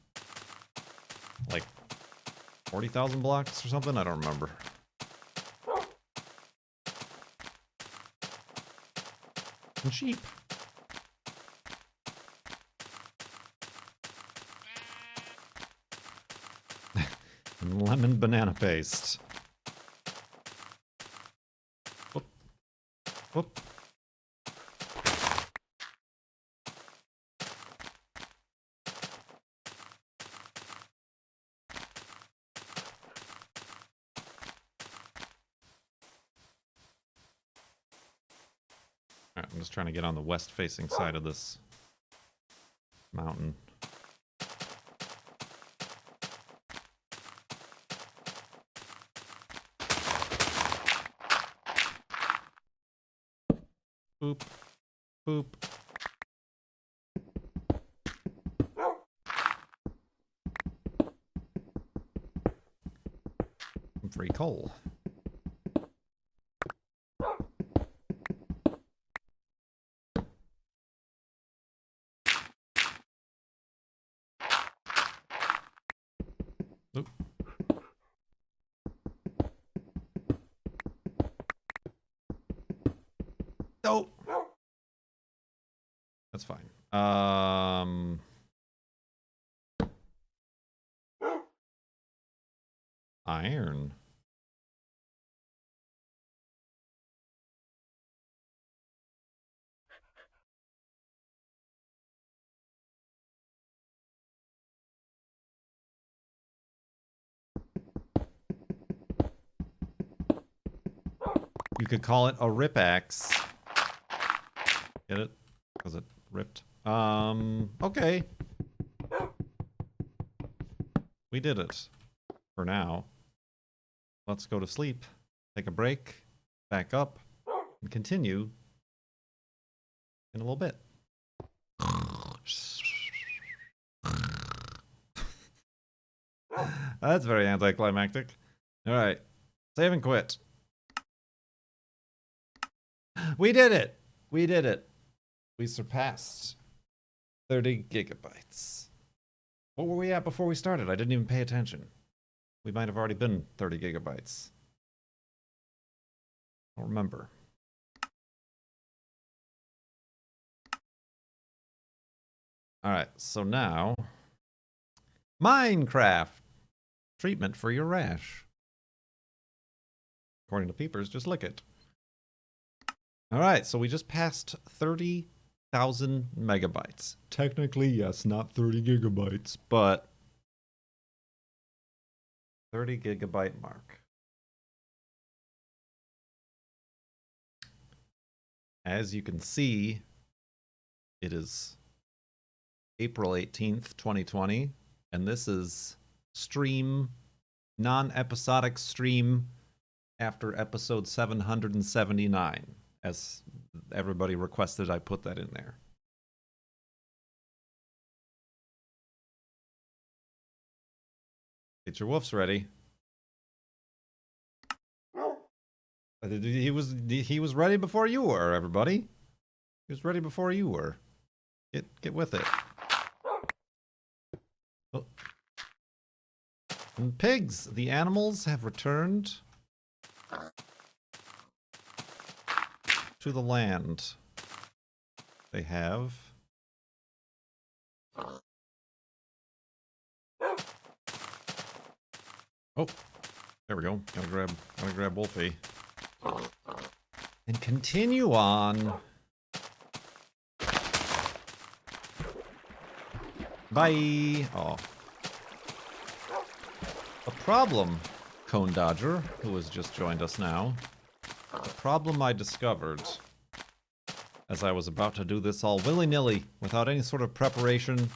Like 40,000 blocks or something? I don't remember. And sheep. And lemon banana paste. Whoop. Whoop. Alright, I'm just trying to get on the west-facing side of this mountain. Boop. Boop. Some free coal. Oop. Oh. That's fine. Iron. You could call it a rip axe. Get it? Was it ripped? Okay. We did it. For now. Let's go to sleep. Take a break. Back up. And continue in a little bit. That's very anticlimactic. Alright. Save and quit. We did it! We did it. We surpassed 30 gigabytes. What were we at before we started? I didn't even pay attention. We might have already been 30 gigabytes. I don't remember. Alright, so now... Minecraft! Treatment for your rash. According to Peepers, just lick it. Alright, so we just passed 30,000 megabytes. Technically, yes, not 30 gigabytes, but 30 gigabyte mark. As you can see, it is April 18th, 2020, and this is stream, non-episodic stream after episode 779. As everybody requested, I put that in there. Get your woofs ready. He was ready before you were, everybody. He was ready before you were. Get with it. Oh. And pigs, the animals have returned to the land. They have. Oh, there we go. Gotta grab Wolfie. And continue on. Bye. Oh. A problem, Cone Dodger, who has just joined us now. The problem I discovered as I was about to do this all willy-nilly, without any sort of preparation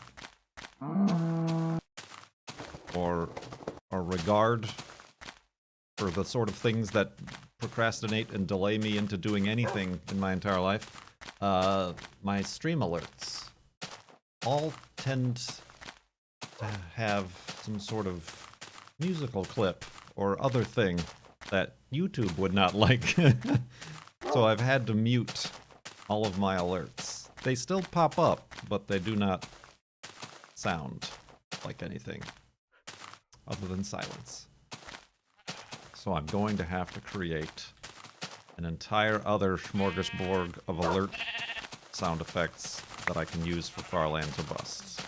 or regard for the sort of things that procrastinate and delay me into doing anything in my entire life. My stream alerts all tend to have some sort of musical clip or other thing that YouTube would not like. So I've had to mute all of my alerts. They still pop up, but they do not sound like anything other than silence. So I'm going to have to create an entire other smorgasbord of alert sound effects that I can use for Farlands or Busts.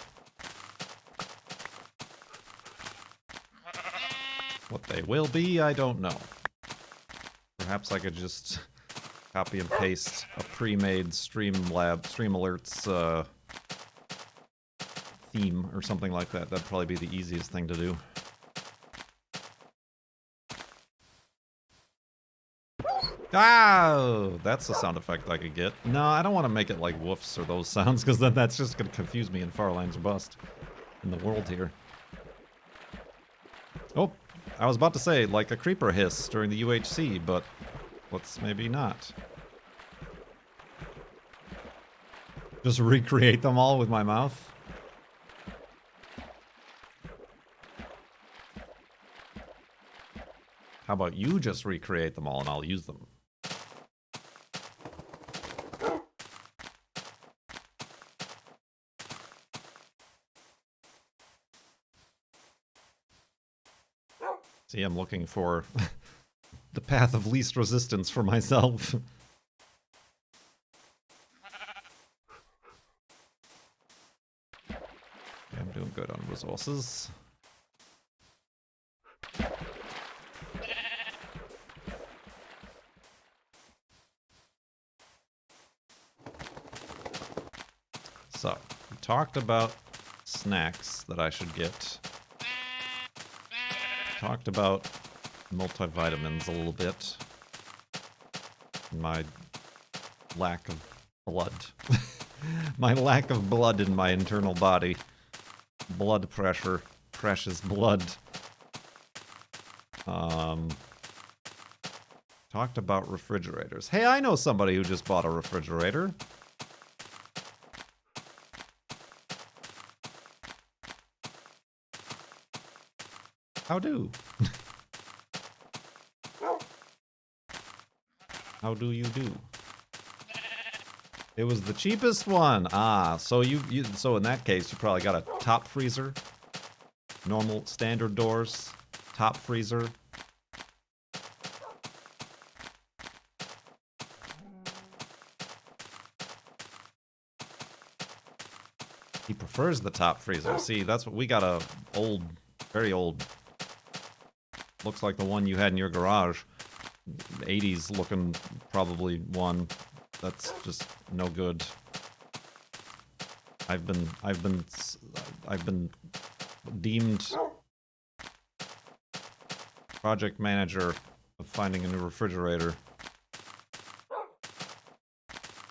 What they will be, I don't know. Perhaps I could just copy and paste a pre-made Streamlabs theme or something like that. That'd probably be the easiest thing to do. Ah, that's a sound effect I could get. No, I don't want to make it like woofs or those sounds, because then that's just going to confuse me in Farlands or Bust in the world here. Oh, I was about to say, like a creeper hiss during the UHC, but let's maybe not. Just recreate them all with my mouth? How about you just recreate them all and I'll use them? See, I'm looking for the path of least resistance for myself. I'm doing good on resources. So, we talked about snacks that I should get. Talked about multivitamins a little bit. My lack of blood. My lack of blood in my internal body. Blood pressure. Precious blood. Talked about refrigerators. Hey, I know somebody who just bought a refrigerator. How do? How do you do? It was the cheapest one. Ah, so so in that case you probably got a top freezer, normal standard doors, top freezer. He prefers the top freezer. See, that's what we got, a old, very old. Looks like the one you had in your garage. 80s looking, probably one. That's just no good. I've been deemed project manager of finding a new refrigerator.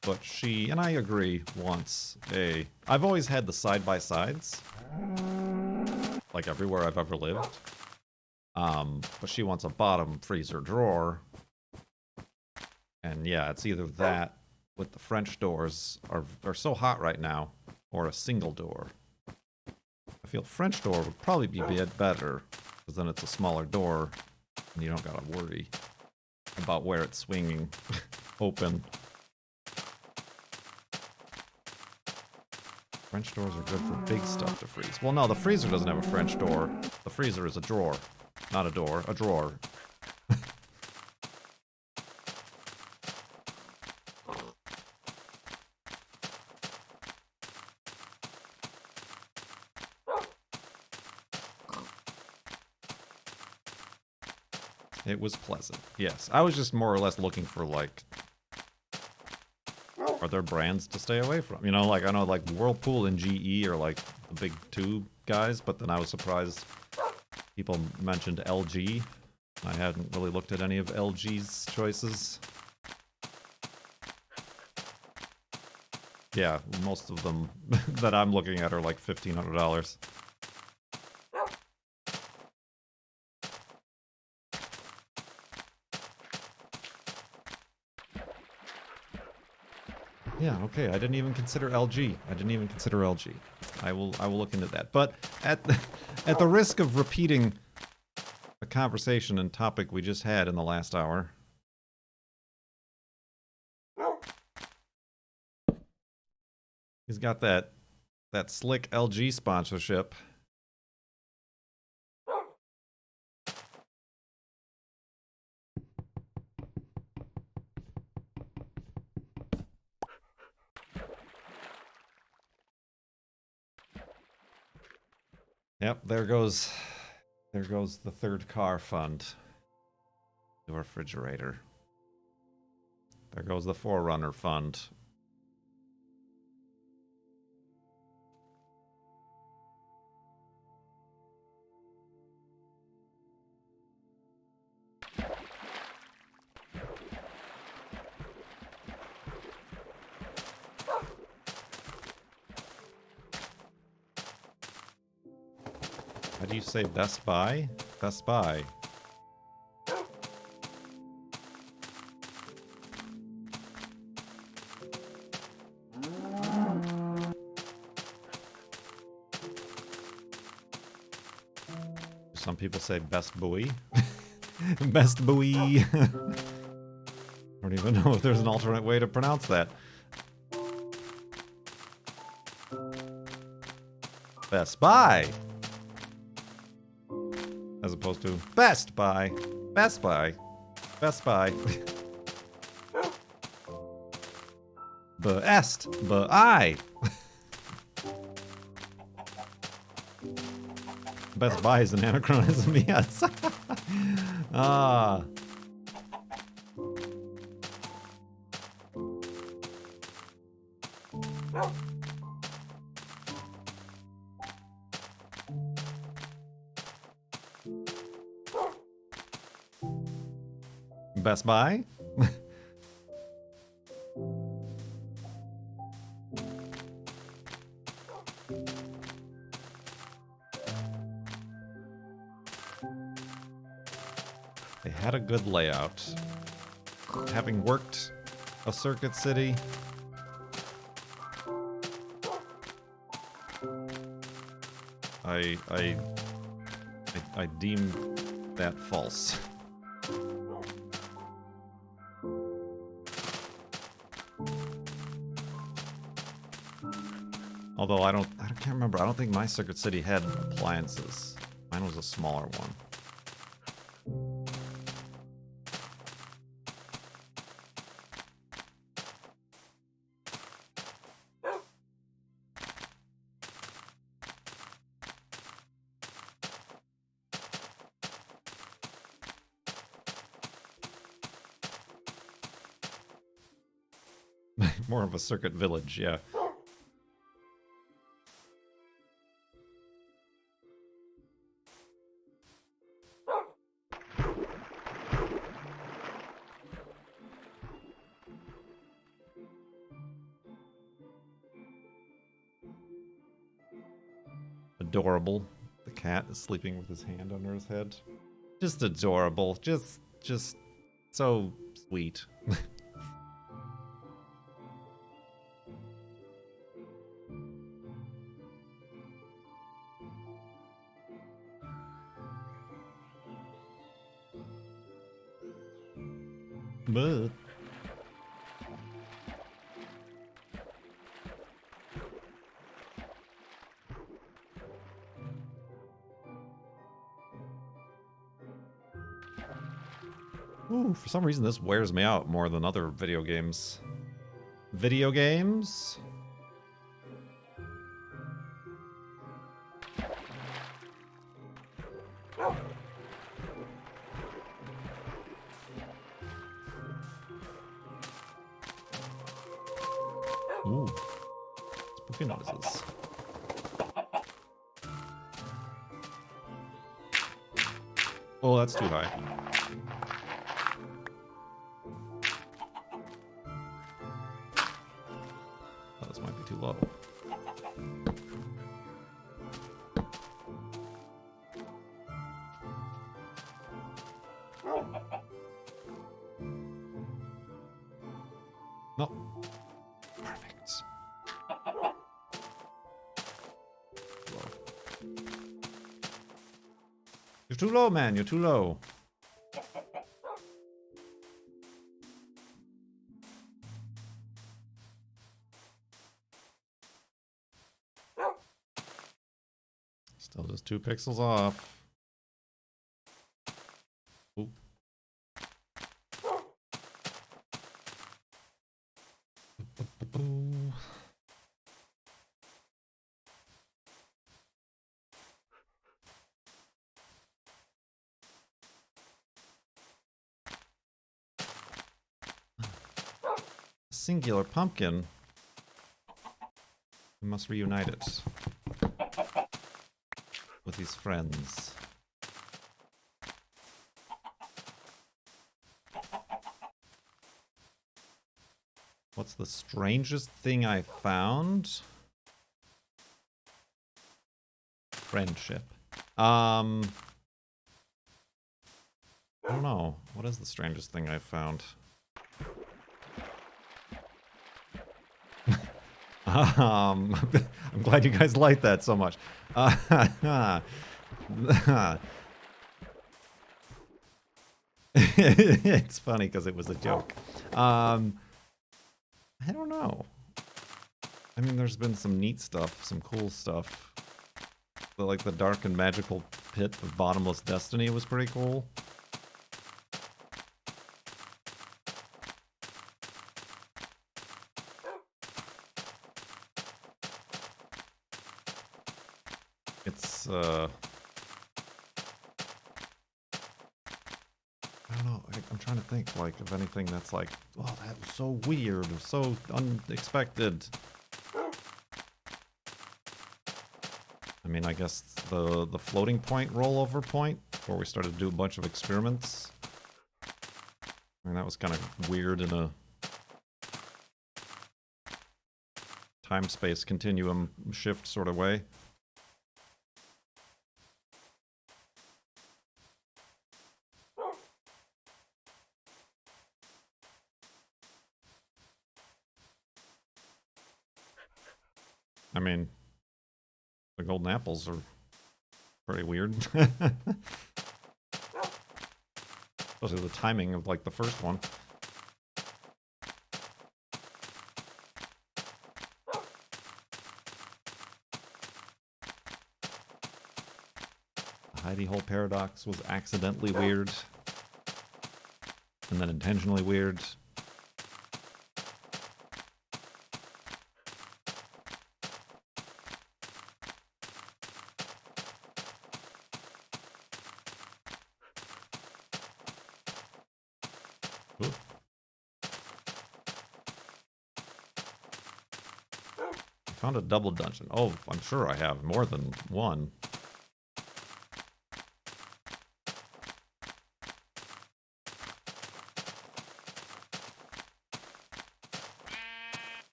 But she, and I agree, wants a... I've always had the side-by-sides. Like everywhere I've ever lived. But she wants a bottom freezer drawer. And yeah, it's either that with the French doors are so hot right now, or a single door. I feel French door would probably be a bit better, because then it's a smaller door, and you don't gotta worry about where it's swinging open. French doors are good for big stuff to freeze. Well, no, the freezer doesn't have a French door. The freezer is a drawer. Not a door, a drawer. It was pleasant. Yes, I was just more or less looking for, like, are there brands to stay away from? You know, like, I know, like, Whirlpool and GE are, like, the big two guys, but then I was surprised people mentioned LG. I hadn't really looked at any of LG's choices. Yeah, most of them that I'm looking at are like $1,500. Yeah, okay, I didn't even consider LG. I will look into that. But at the risk of repeating a conversation and topic we just had in the last hour. He's got that that slick LG sponsorship. Yep, there goes the third car fund. The refrigerator. There goes the Forerunner fund. How do you say Best Buy? Best Buy. Some people say Best Buoy. Best Buoy. I don't even know if there's an alternate way to pronounce that. Best Buy. As opposed to Best Buy. Best Buy. Best Buy. Best Buy. Best Buy is an anachronism, yes. Ah. Best Buy? They had a good layout. Having worked a Circuit City, I deem that false. Although I can't remember. I don't think my Circuit City had appliances. Mine was a smaller one. More of a circuit village, yeah. Adorable. The cat is sleeping with his hand under his head. Just adorable. Just so sweet. But ooh, for some reason this wears me out more than other video games. Video games? Ooh. Spooky noises. Oh, that's too high. Oh, this might be too low. No. Perfect. Low. You're too low, man. You're too low. Still just 2 pixels off. Ooh. Singular pumpkin. We must reunite it with his friends. What's the strangest thing I found? Friendship. I don't know. What is the strangest thing I've found? I'm glad you guys like that so much. It's funny because it was a joke. I don't know. I mean, there's been some neat stuff, some cool stuff. But like the dark and magical pit of bottomless destiny was pretty cool. It's I don't know. I'm trying to think like of anything that's like, oh, that was so weird or so unexpected. I mean, I guess the floating point rollover point where we started to do a bunch of experiments. I mean, that was kind of weird in a time-space continuum shift sort of way. I mean, the golden apples are pretty weird. Especially the timing of, like, the first one. The hidey hole paradox was accidentally weird. And then intentionally weird. Ooh. I found a double dungeon. Oh, I'm sure I have more than one.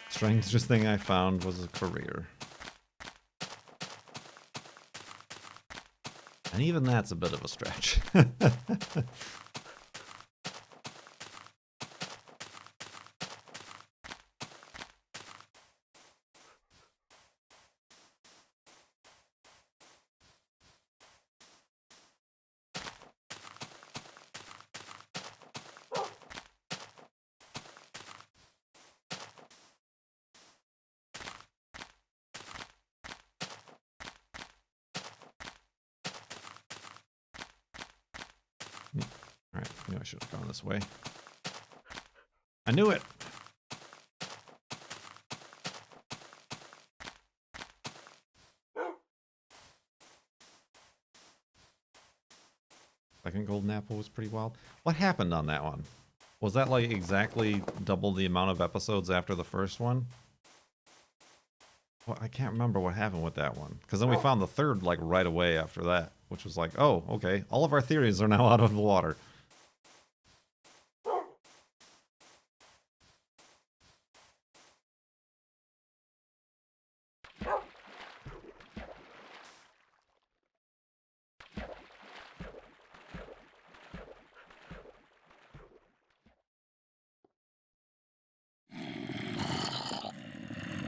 Strangest thing I found was a career. And even that's a bit of a stretch. Alright, I knew I should have gone this way. I knew it! Second golden apple was pretty wild. What happened on that one? Was that like exactly double the amount of episodes after the first one? Well, I can't remember what happened with that one. Because then we found the third like right away after that. Which was like, oh, okay. All of our theories are now out of the water.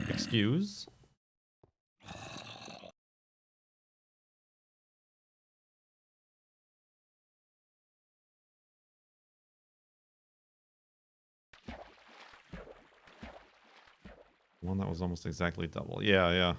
Excuse? One that was almost exactly double. Yeah, yeah.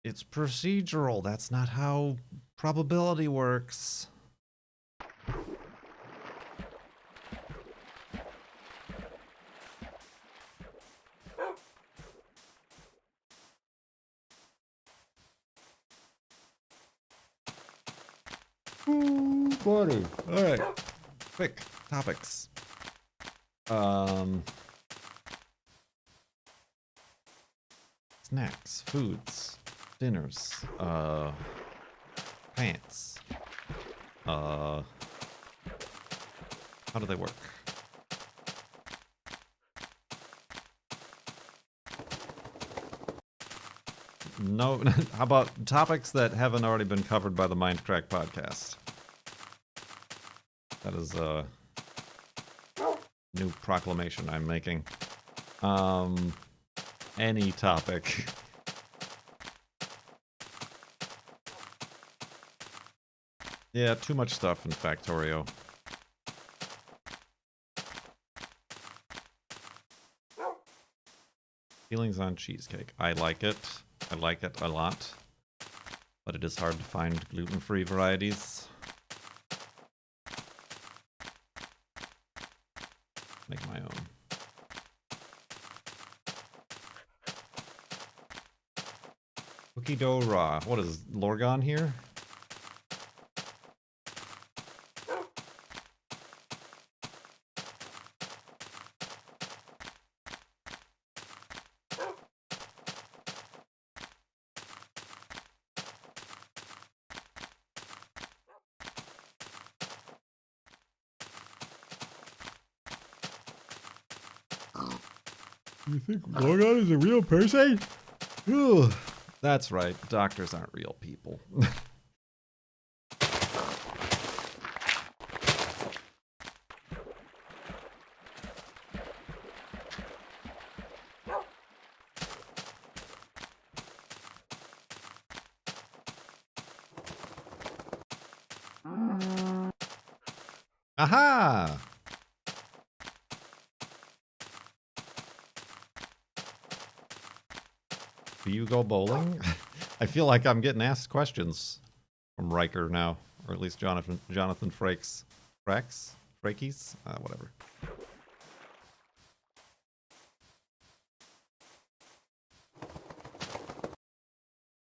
It's procedural. That's not how probability works. Ooh, buddy. All right. Quick topics. Snacks, foods, dinners, pants. How do they work? No, how about topics that haven't already been covered by the Mindcrack podcast? That is a new proclamation I'm making. Any topic. Yeah, too much stuff in Factorio. Feelings on cheesecake. I like it. I like it a lot. But it is hard to find gluten-free varieties. Make my own. Cookie dough raw. What is Lorgon here? You think Lorgon is a real person? Ooh, that's right. Doctors aren't real people. Aha! Do you go bowling? I feel like I'm getting asked questions from Riker now, or at least Jonathan Frakes. Frakes? Whatever.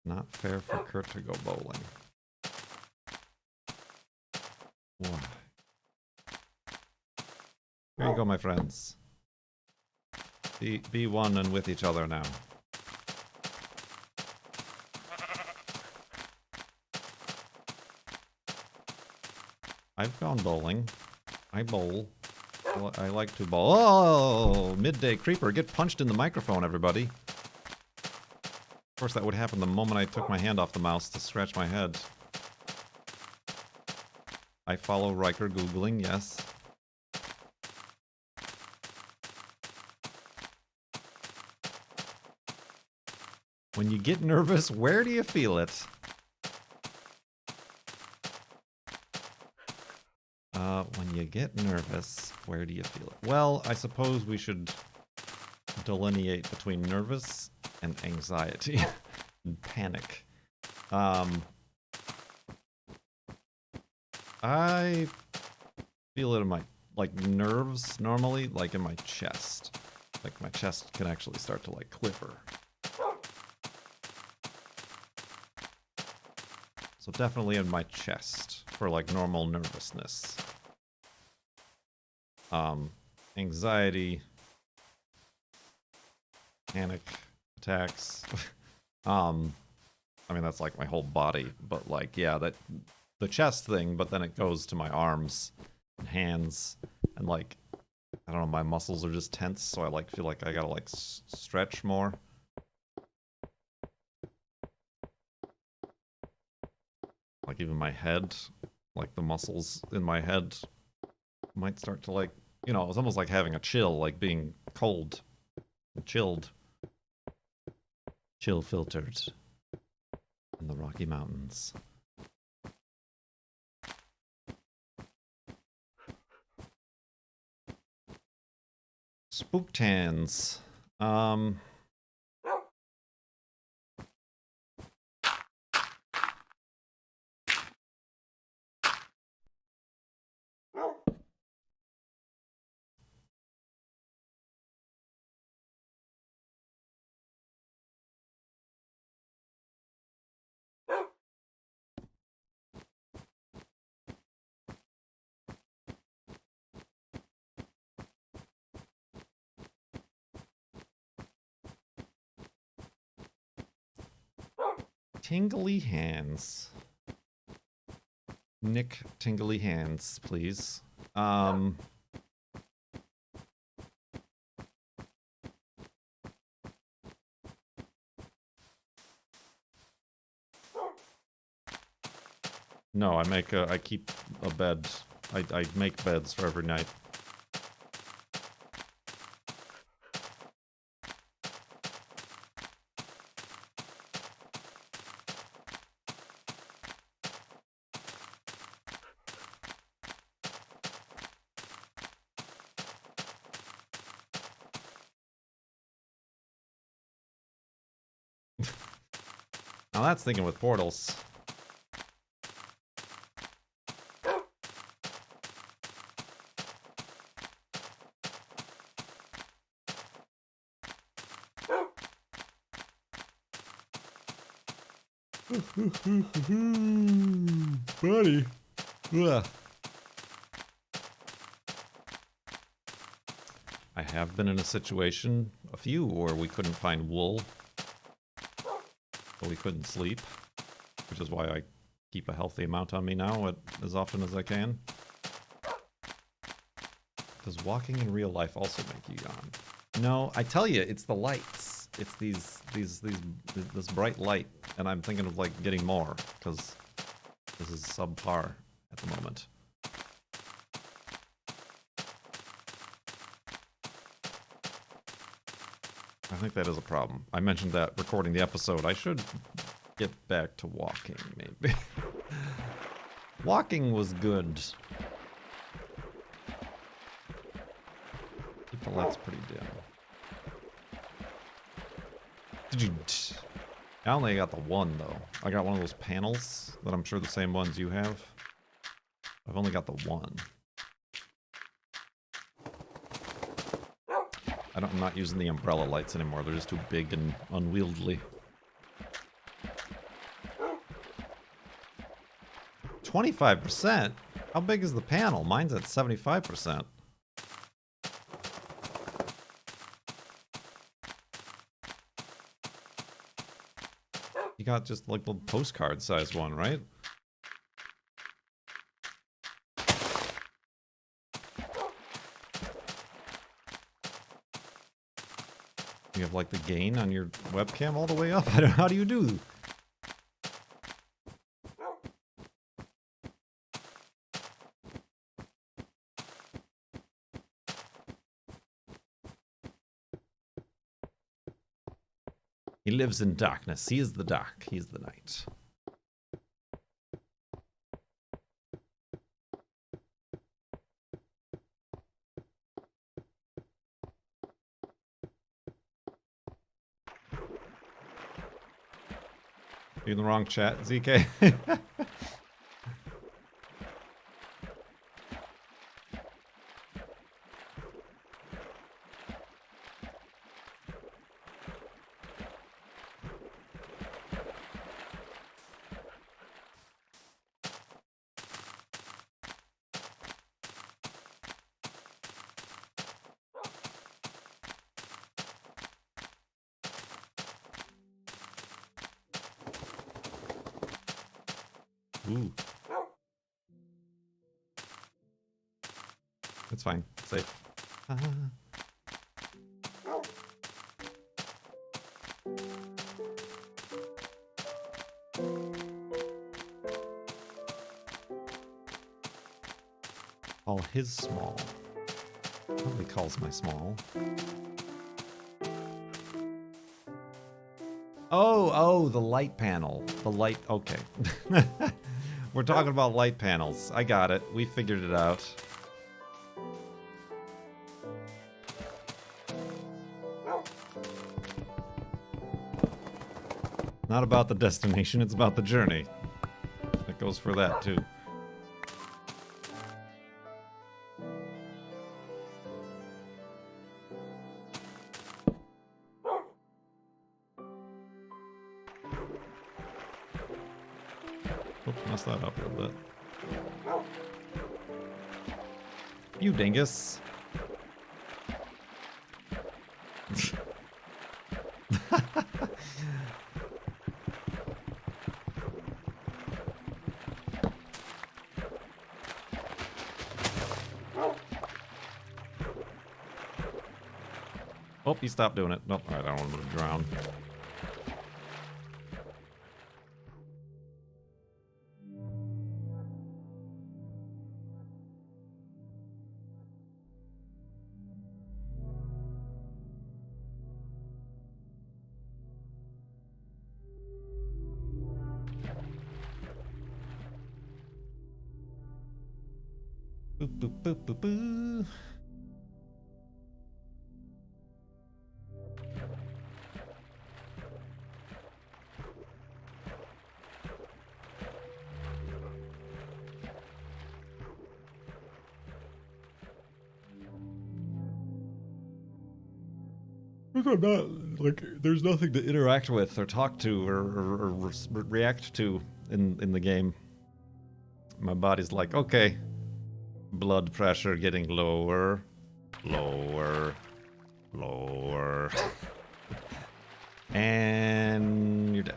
Not fair for Kurt to go bowling. Why? Here you go, my friends. Be one and with each other now. I've gone bowling. I bowl. I like to bowl. Oh, midday creeper. Get punched in the microphone, everybody. Of course, that would happen the moment I took my hand off the mouse to scratch my head. I follow Riker Googling, yes. When you get nervous, where do you feel it? When you get nervous, where do you feel it? Well, I suppose we should delineate between nervous and anxiety and panic. I feel it in my, like, nerves normally, like in my chest. Like my chest can actually start to, like, quiver. So definitely in my chest for, like, normal nervousness. Anxiety, panic attacks. I mean, that's like my whole body, but like, yeah, that the chest thing, but then it goes to my arms and hands, and like, I don't know, my muscles are just tense, so I like feel like I gotta like stretch more. Like even my head, like the muscles in my head might start to like, you know, it's almost like having a chill, like being cold, chilled, chill filtered in the Rocky Mountains. Spooktans. Tingly hands. Nick tingly hands, please. No, I keep a bed. I make beds for every night. Now that's thinking with portals. Buddy. Ugh. I have been in a situation, a few, where we couldn't find wool. So we couldn't sleep. Which is why I keep a healthy amount on me now as often as I can. Does walking in real life also make you yawn? No, I tell you, it's the lights. It's this bright light, and I'm thinking of like getting more because this is subpar at the moment. I think that is a problem. I mentioned that recording the episode. I should get back to walking, maybe. Walking was good. Keep the lights pretty dim. Did you... I only got the one, though. I got one of those panels that I'm sure the same ones you have. I've only got the one. I'm not using the umbrella lights anymore. They're just too big and unwieldy. 25%? How big is the panel? Mine's at 75%. You got just like the postcard size one, right? You have like the gain on your webcam all the way up? How do you do? He lives in darkness. He is the dark. He is the night. You in the wrong chat, ZK. Ooh. It's fine. It's safe. All his small. Nobody calls my small. Oh, the light panel. The light, okay. We're talking about light panels. I got it. We figured it out. Not about the destination, it's about the journey. It goes for that, too. Oops, messed that up a little bit. You dingus. Oh, he stopped doing it. Nope, I don't want him to drown. Boop, boop, boop, boop, boop. I'm not, like, there's nothing to interact with or talk to or react to in the game. My body's like, okay, blood pressure getting lower, lower, lower. And you're dead.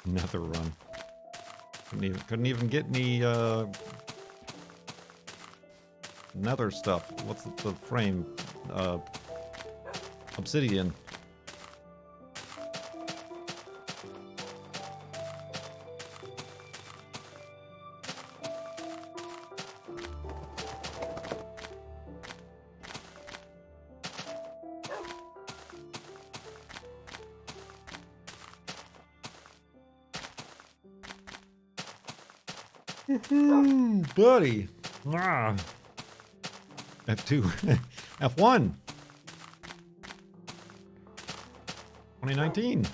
Another run. Couldn't even get any nether stuff. What's the frame? Obsidian. Buddy. Ah. F2. F1. 2019.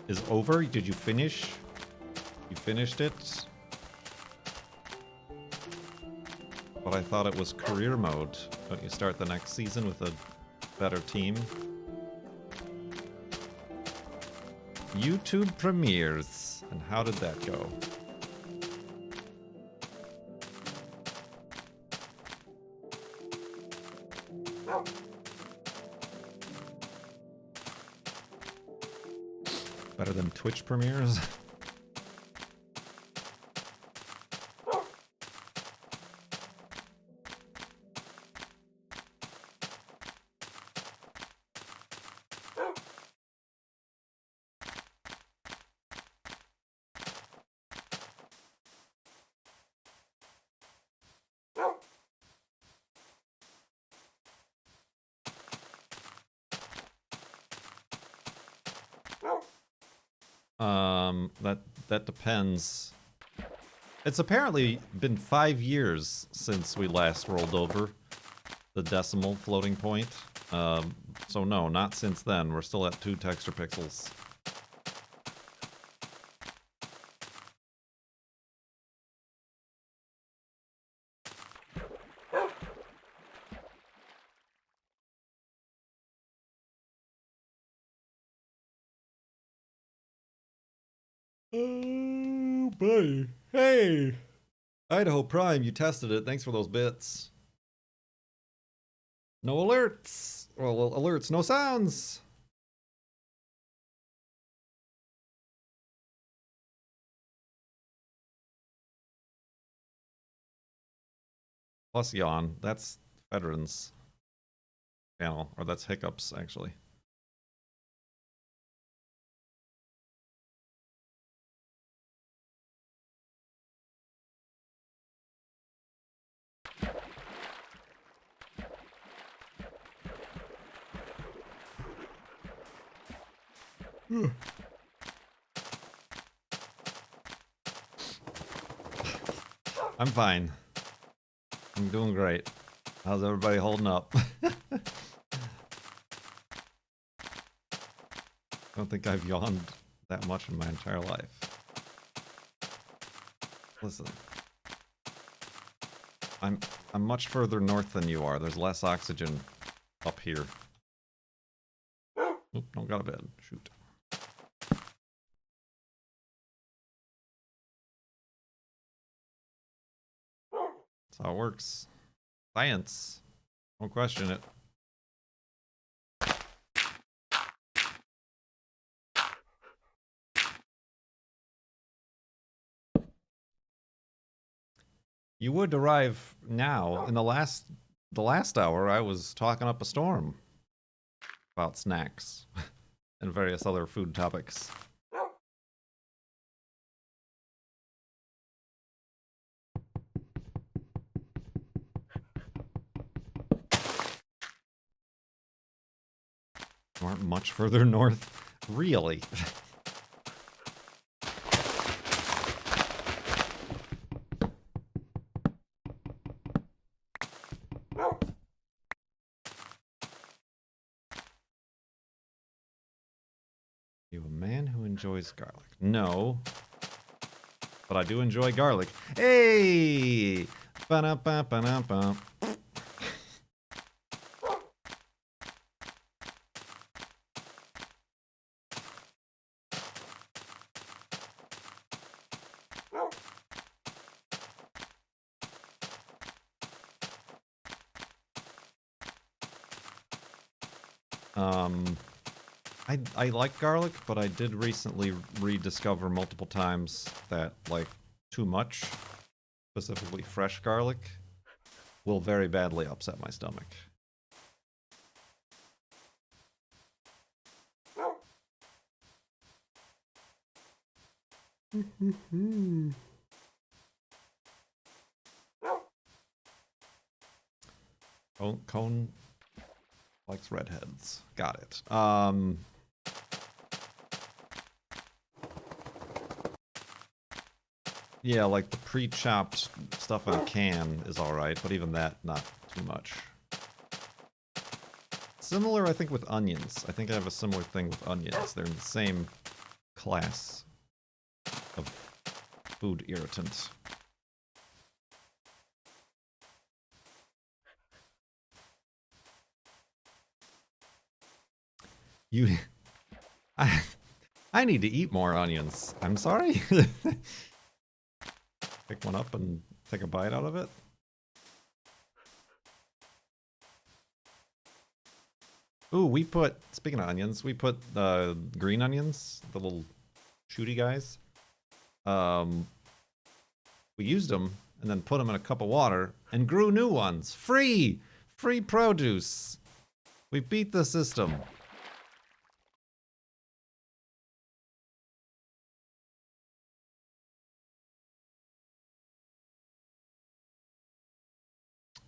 Is over? Did you finish? You finished it? But I thought it was career mode. Don't you start the next season with a better team? YouTube premieres. And how did that go? Better than Twitch premieres? That depends. It's apparently been 5 years since we last rolled over the decimal floating point. So no, not since then. We're still at 2 texture pixels. Oh, buddy. Hey! Idaho Prime, you tested it. Thanks for those bits. No alerts. Well, alerts, no sounds. Plus yawn. That's Veterans channel. Or that's Hiccups, actually. I'm fine. I'm doing great. How's everybody holding up? I don't think I've yawned that much in my entire life. Listen. I'm much further north than you are. There's less oxygen up here. Oop, don't got a bed. Shoot. That's how it works. Science. Don't question it. You would arrive now. In the last hour, I was talking up a storm about snacks and various other food topics. Aren't much further north, really. You a man who enjoys garlic? No. But I do enjoy garlic. Hey! Ba-da-ba-ba-da-ba. I like garlic, but I did recently rediscover multiple times that, like, too much, specifically fresh garlic, will very badly upset my stomach. Cone likes redheads. Got it. Yeah, like the pre-chopped stuff in a can is alright, but even that, not too much. Similar, I think, with onions. I think I have a similar thing with onions. They're in the same class of food irritant. I need to eat more onions. I'm sorry. Pick one up and take a bite out of it. Ooh, we put, speaking of onions, we put green onions, the little shooty guys. We used them and then put them in a cup of water and grew new ones. Free! Free produce! We beat the system.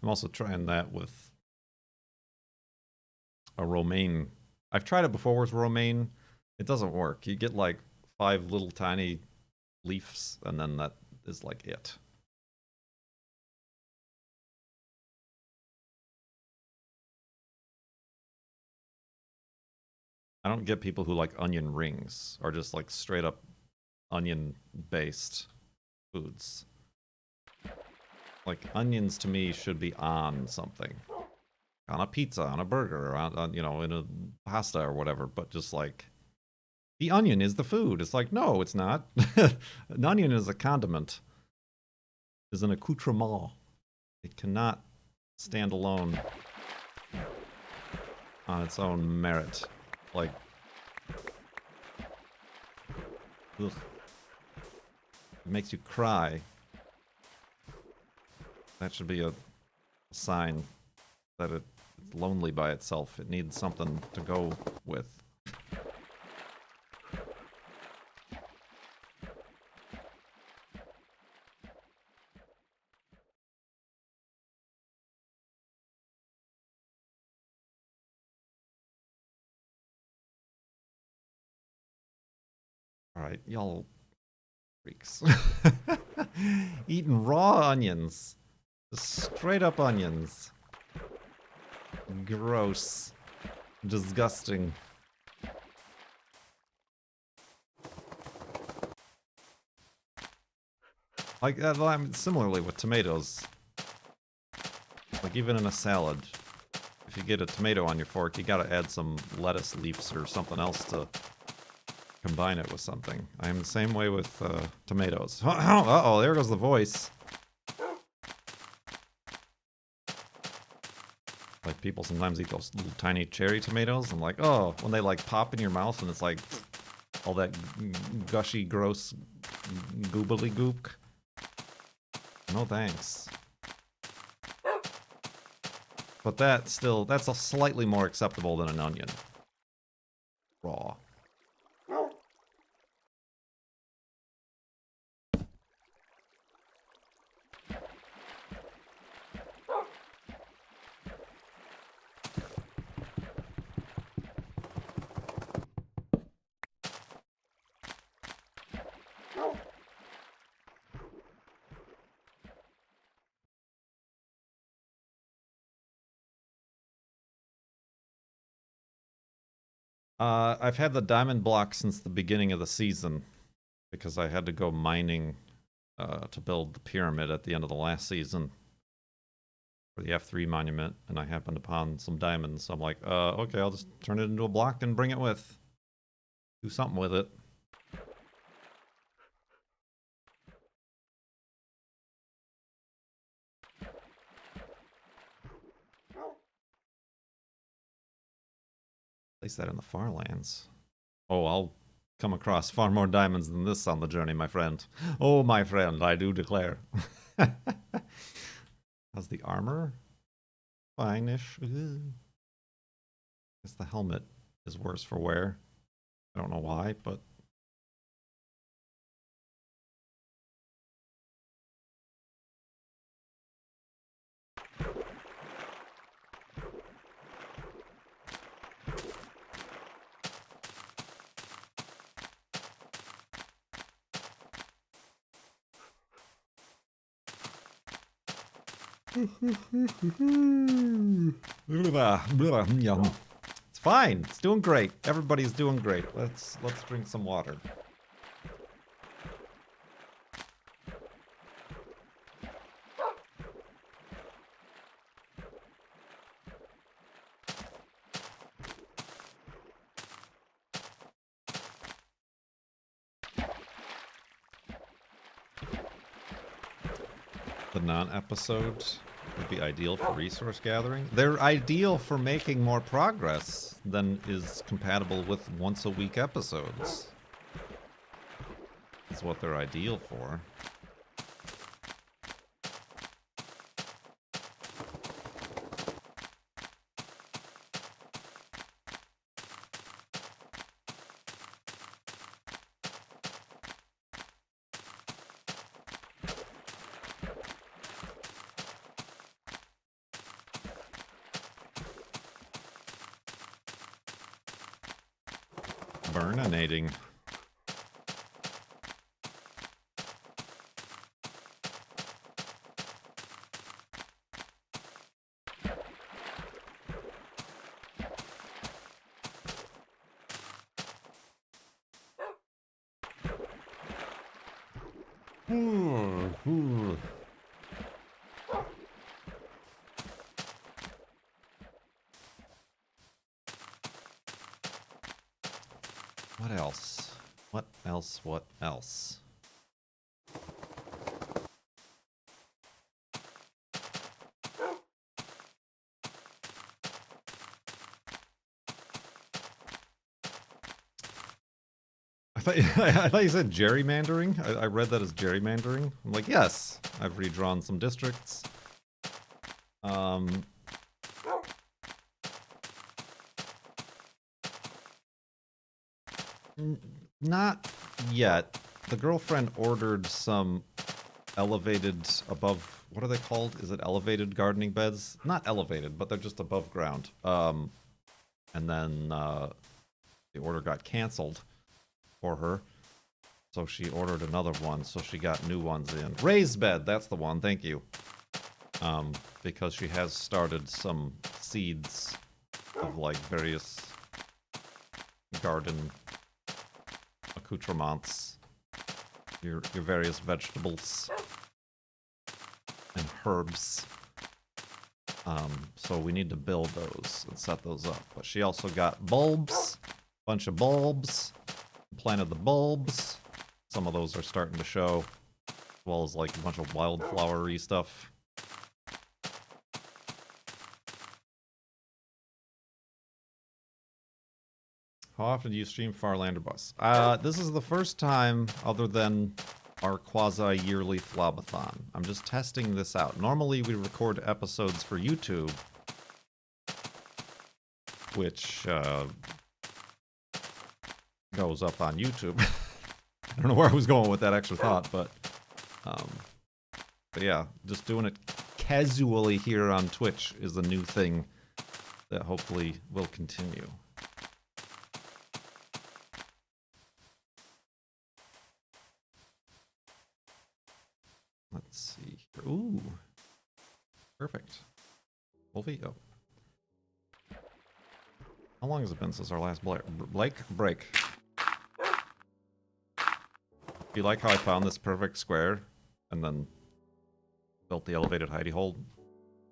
I'm also trying that with a romaine. I've tried it before with romaine. It doesn't work. You get like 5 little tiny leaves, and then that is like it. I don't get people who like onion rings or just like straight up onion based foods. Like onions to me should be on something. On a pizza, on a burger, or on you know, in a pasta or whatever, but just like the onion is the food. It's like, no, it's not. An onion is a condiment. Is an accoutrement. It cannot stand alone on its own merit. Like, ugh. It makes you cry. That should be a sign that it's lonely by itself. It needs something to go with. Alright, y'all freaks. Eating raw onions. Just straight up onions. Gross. Disgusting. Like, similarly with tomatoes. Like, even in a salad, if you get a tomato on your fork, you gotta add some lettuce leaves or something else to combine it with something. I am the same way with tomatoes. Uh-oh, there goes the voice. Like, people sometimes eat those little tiny cherry tomatoes, and like, oh, when they like pop in your mouth and it's like all that gushy, gross goobly gook. No thanks. But that's a slightly more acceptable than an onion. Raw. I've had the diamond block since the beginning of the season because I had to go mining to build the pyramid at the end of the last season for the F3 monument, and I happened upon some diamonds. So I'm like, okay, I'll just turn it into a block and bring it with. Do something with it. Place that in the far lands. Oh, I'll come across far more diamonds than this on the journey, my friend. Oh, my friend, I do declare. How's the armor? Fine-ish. Guess the helmet is worse for wear. I don't know why, but... It's fine. It's doing great. Everybody's doing great. Let's drink some water. The non-episode would be ideal for resource gathering. They're ideal for making more progress than is compatible with once-a-week episodes. That's what they're ideal for. Burninating. What else? What else? What else? I thought you said gerrymandering. I read that as gerrymandering. I'm like, yes, I've redrawn some districts. Not yet. The girlfriend ordered some elevated above, what are they called? Is it elevated gardening beds? Not elevated, but they're just above ground. And then the order got canceled for her. So she ordered another one, so she got new ones in. Raised bed, that's the one, thank you. Because she has started some seeds of like various garden accoutrements, your various vegetables and herbs. So we need to build those and set those up. But she also got bulbs, a bunch of bulbs, planted the bulbs. Some of those are starting to show, as well as like a bunch of wildflowery stuff. How often do you stream Farlander Bus? This is the first time, other than our quasi-yearly Flobathon. I'm just testing this out. Normally we record episodes for YouTube, which goes up on YouTube. I don't know where I was going with that extra thought, but yeah, just doing it casually here on Twitch is a new thing that hopefully will continue. Let's see here. Ooh. Perfect. Wolfie, oh. How long has it been since our last break? Do you like how I found this perfect square and then built the elevated hidey hole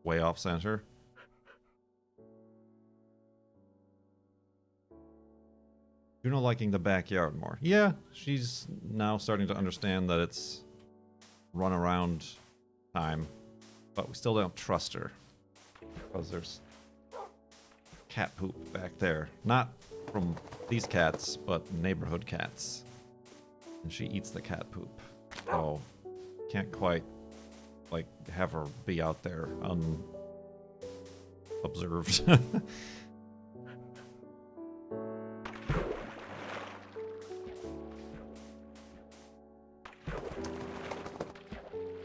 way off center? Juno liking the backyard more. Yeah, she's now starting to understand that it's run around time, but we still don't trust her because there's cat poop back there. Not from these cats, but neighborhood cats. And she eats the cat poop. So can't quite like have her be out there unobserved.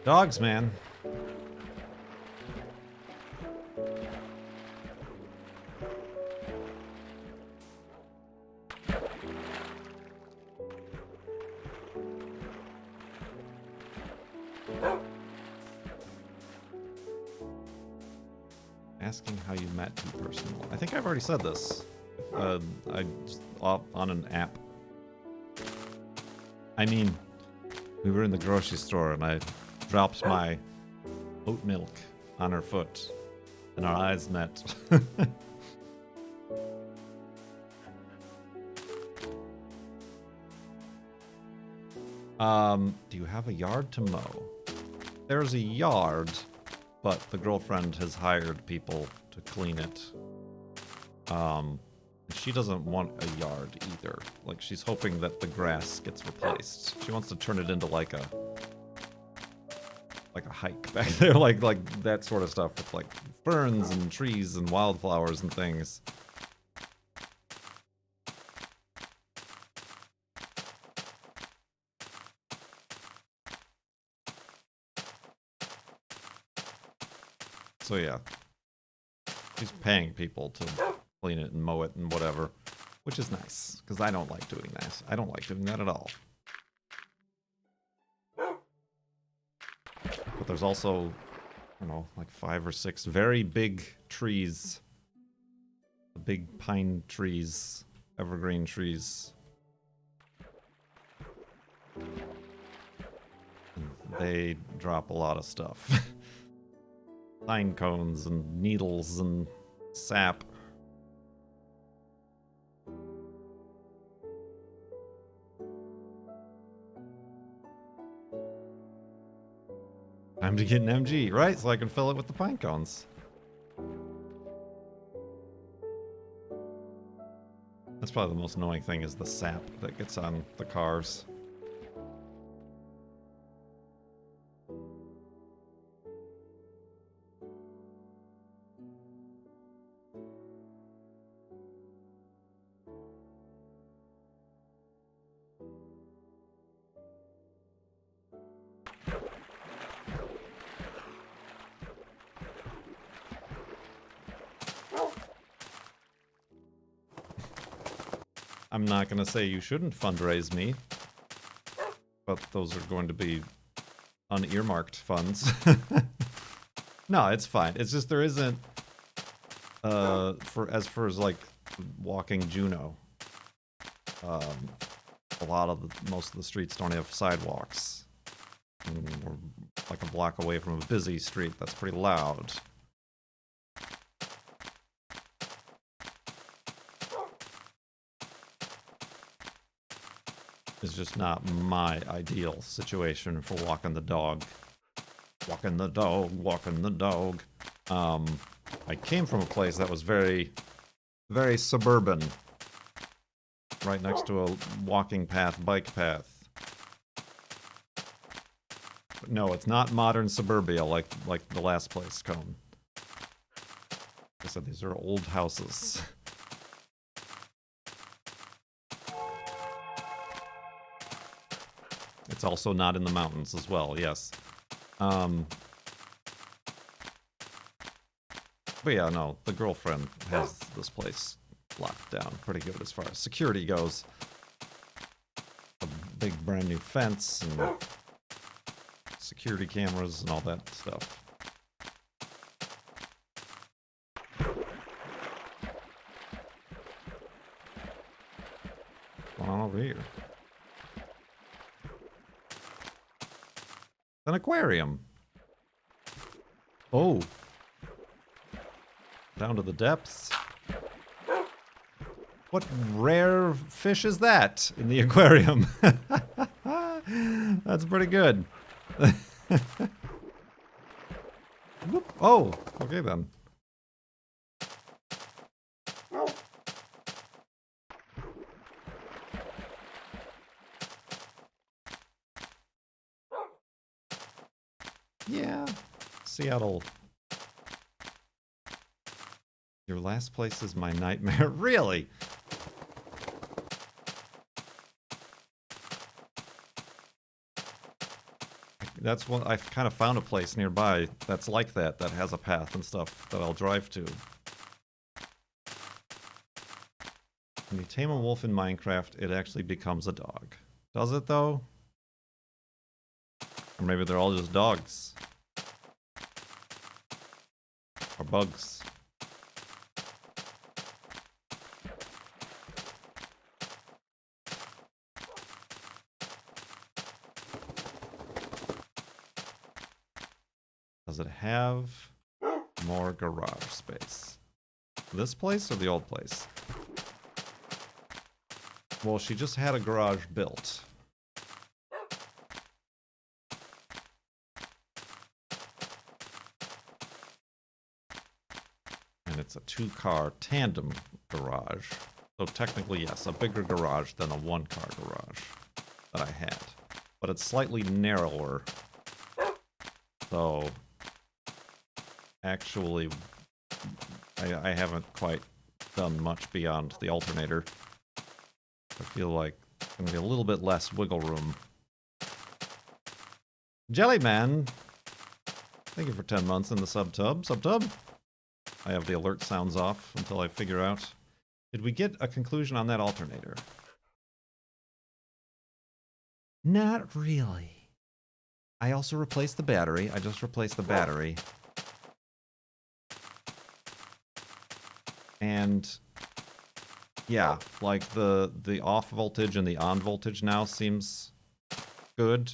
Dogs, man. Asking how you met too personal. I think I've already said this. I just on an app. I mean, we were in the grocery store and I dropped my oat milk on her foot, and our eyes met. Do you have a yard to mow? There's a yard, but the girlfriend has hired people to clean it. She doesn't want a yard either. Like, she's hoping that the grass gets replaced. She wants to turn it into like a hike back there, like that sort of stuff with like ferns and trees and wildflowers and things. So yeah, she's paying people to clean it and mow it and whatever, which is nice because I don't like doing that. I don't like doing that at all. But there's also, I don't know, like 5 or 6 very big trees. Big pine trees, evergreen trees. They drop a lot of stuff. Pine cones and needles and sap. Time to get an MG, right? So I can fill it with the pine cones. That's probably the most annoying thing is the sap that gets on the cars. I'm not going to say you shouldn't fundraise me, but those are going to be unearmarked funds. No, it's fine. It's just there isn't, as far as like walking Juno, most of the streets don't have sidewalks. And we're like a block away from a busy street that's pretty loud. It's just not my ideal situation for walking the dog. Walking the dog, walking the dog. I came from a place that was very, very suburban. Right next to a walking path, bike path. No, it's not modern suburbia like the last place, Cone. Like I said, these are old houses. It's also not in the mountains as well, yes. But yeah, no, the girlfriend has this place locked down pretty good as far as security goes. A big brand new fence and security cameras and all that stuff. What's going on over here? An aquarium. Oh. Down to the depths. What rare fish is that in the aquarium? That's pretty good. Oh, okay then. Yeah, Seattle. Your last place is my nightmare. Really? That's what I've kind of found a place nearby that's like that has a path and stuff that I'll drive to. When you tame a wolf in Minecraft, it actually becomes a dog. Does it though? Or maybe they're all just dogs. Or bugs. Does it have more garage space? This place or the old place? Well, she just had a garage built. And it's a 2-car tandem garage. So technically, yes, a bigger garage than a 1-car garage that I had. But it's slightly narrower. So actually, I haven't quite done much beyond the alternator. I feel like there's going to be a little bit less wiggle room. Jellyman! Thank you for 10 months in the subtub. Subtub? I have the alert sounds off until I figure out. Did we get a conclusion on that alternator? Not really. I also replaced the battery. I just replaced the battery. And yeah, like the off voltage and the on voltage now seems good,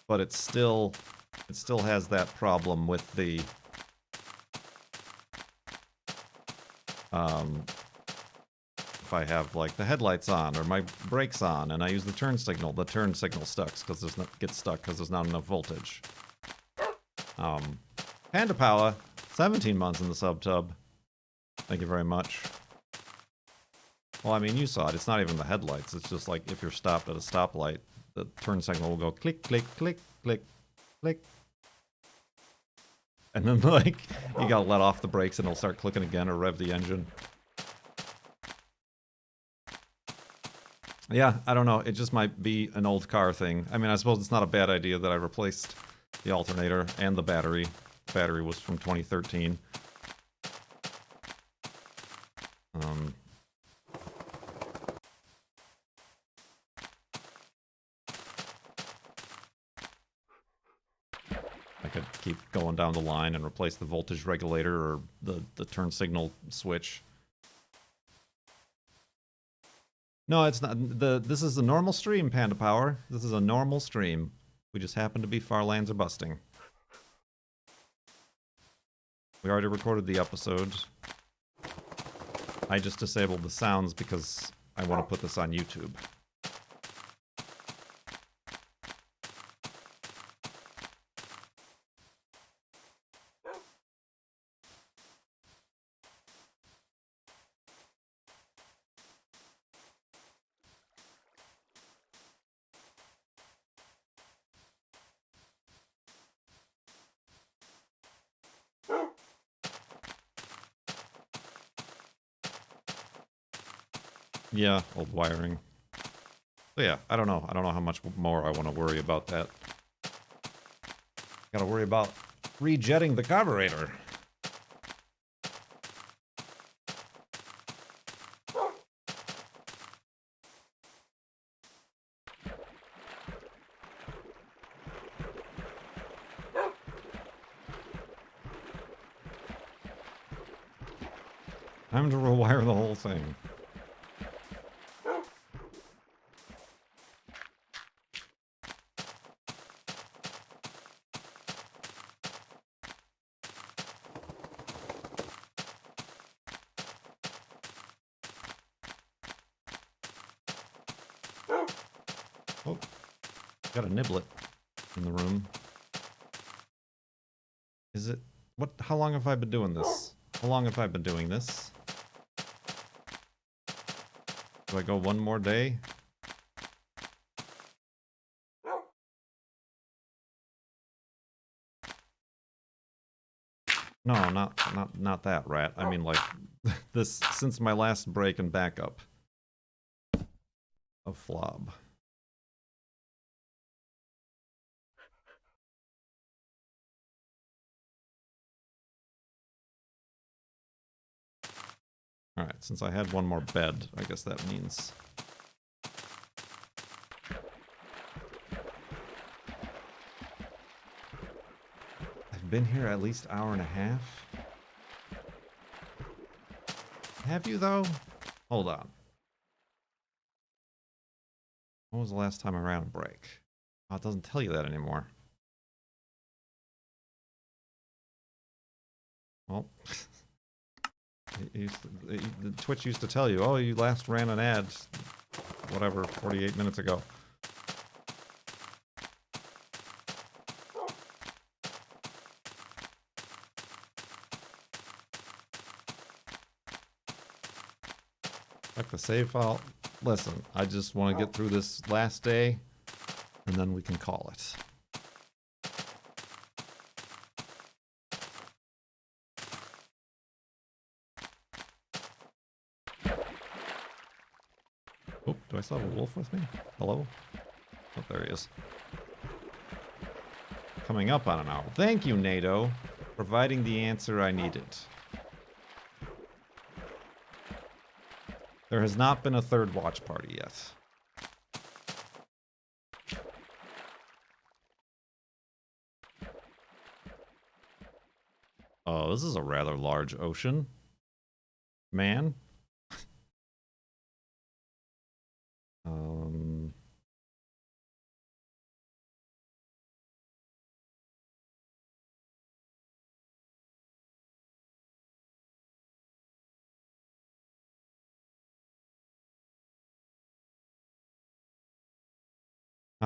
but it still has that problem with the if I have like the headlights on or my brakes on and I use the turn signal gets stuck because there's not enough voltage. Panda Power, 17 months in the subtub. Thank you very much. Well, I mean, you saw it. It's not even the headlights. It's just like if you're stopped at a stoplight, the turn signal will go click, click, click, click, click. And then, like, you gotta let off the brakes and it'll start clicking again or rev the engine. Yeah, I don't know. It just might be an old car thing. I mean, I suppose it's not a bad idea that I replaced the alternator and the battery. The battery was from 2013. I could keep going down the line and replace the voltage regulator or the turn signal switch. No, it's not. This is a normal stream, Panda Power. This is a normal stream. We just happen to be Farlands are busting. We already recorded the episode. I just disabled the sounds because I want to put this on YouTube. Yeah, old wiring. So yeah, I don't know. I don't know how much more I want to worry about that. Gotta worry about rejetting the carburetor. Time to rewire the whole thing. Oh, got a niblet in the room. Is it... What? How long have I been doing this? How long have I been doing this? Do I go one more day? No, not that rat. I mean, like, this, since my last break and backup of Flob. Alright, since I had one more bed, I guess that means... I've been here at least hour and a half? Have you, though? Hold on. When was the last time I ran a break? Oh, it doesn't tell you that anymore. Well... the Twitch used to tell you, oh, you last ran an ad, whatever, 48 minutes ago. Check the save file. Listen, I just want to get through this last day, and then we can call it. Oh, do I still have a wolf with me? Hello? Oh, there he is. Coming up on an hour. Thank you, NATO, providing the answer I needed. There has not been a third watch party yet. Oh, this is a rather large ocean. Man.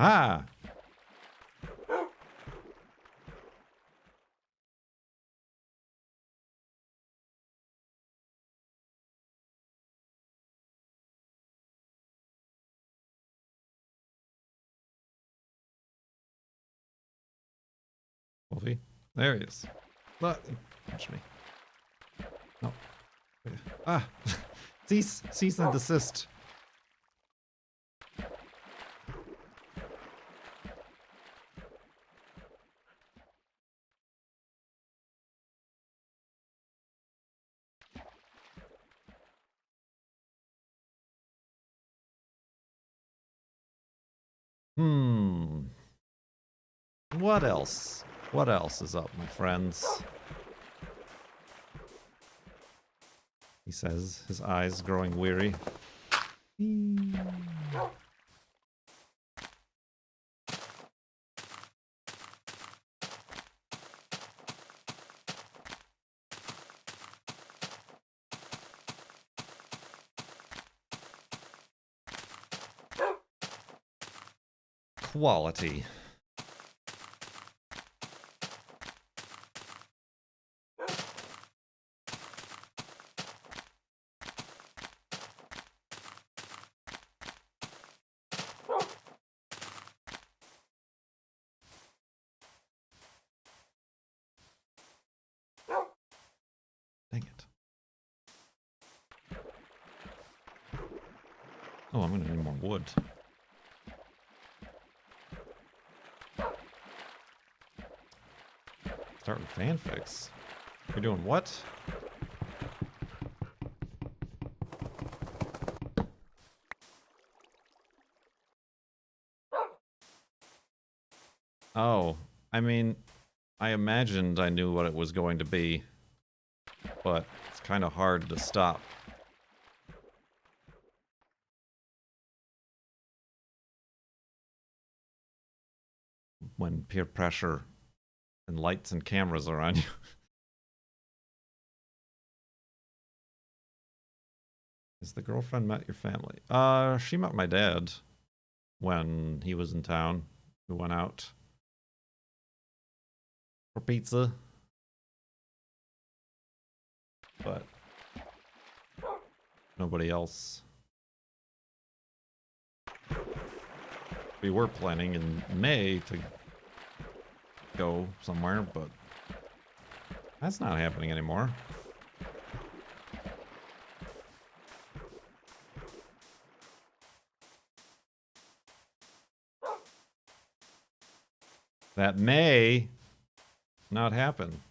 Ah! Wolfie? There he is. Look, punch me. No. Ah! Cease and desist. What else? What else is up, my friends? He says, his eyes growing weary. Quality. Dang it. Oh, I'm gonna need more wood. Starting fanfics. You're doing what? Oh, I mean, I imagined I knew what it was going to be, but it's kind of hard to stop. When peer pressure and lights and cameras are on you. Has the girlfriend met your family? She met my dad when he was in town. We went out for pizza. But nobody else. We were planning in May to go somewhere, but that's not happening anymore. That may not happen.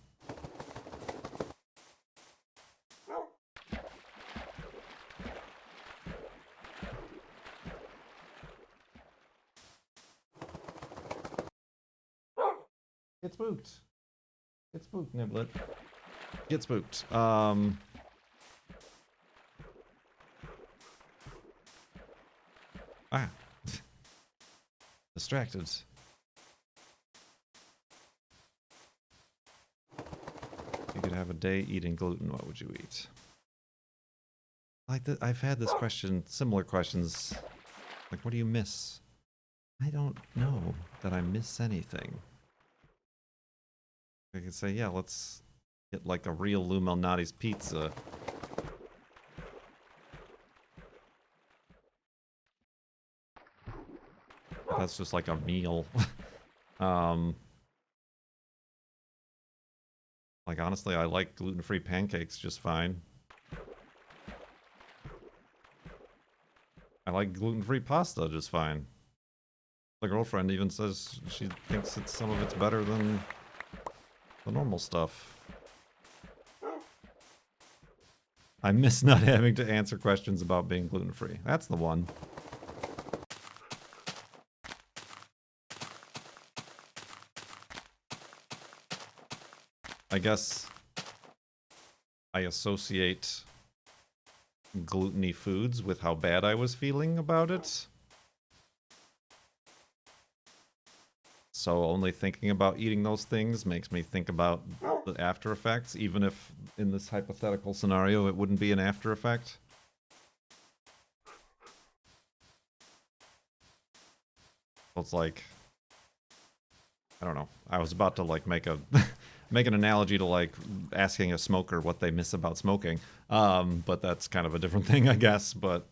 Get spooked. Get spooked, Niblet. Get spooked. Ah. Distracted. You could have a day eating gluten, what would you eat? Like, I've had this question, similar questions. Like, what do you miss? I don't know that I miss anything. I could say, yeah, let's get like a real Lou Malnati's pizza. That's just like a meal. Like, honestly, I like gluten-free pancakes just fine. I like gluten-free pasta just fine. The girlfriend even says she thinks some of it's better than the normal stuff. I miss not having to answer questions about being gluten-free. That's the one. I guess I associate gluten-y foods with how bad I was feeling about it. So only thinking about eating those things makes me think about the after effects, even if in this hypothetical scenario it wouldn't be an after effect. So it's like, I don't know. I was about to like make a make an analogy to like asking a smoker what they miss about smoking, but that's kind of a different thing, I guess. But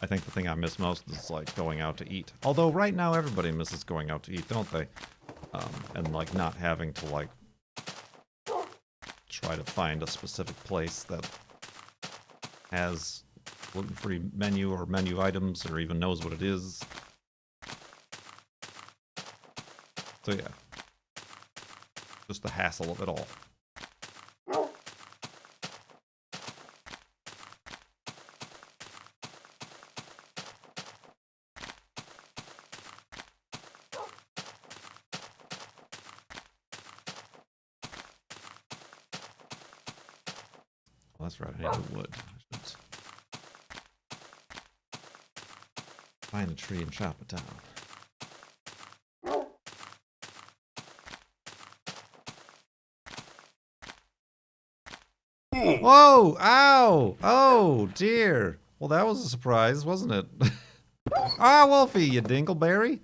I think the thing I miss most is like going out to eat. Although right now everybody misses going out to eat, don't they? And like not having to like try to find a specific place that has gluten-free menu or menu items or even knows what it is. So yeah, just the hassle of it all. Well, that's right, I need the wood. I should find a tree and chop it down. Whoa! Ow! Oh, dear. Well, that was a surprise, wasn't it? Ah, Wolfie, you dingleberry.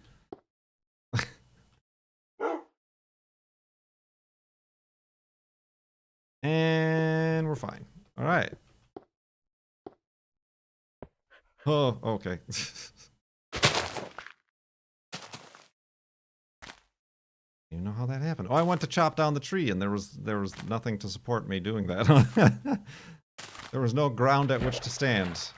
And we're fine. All right. Oh, okay. You know how that happened? Oh, I went to chop down the tree, and there was nothing to support me doing that. There was no ground at which to stand.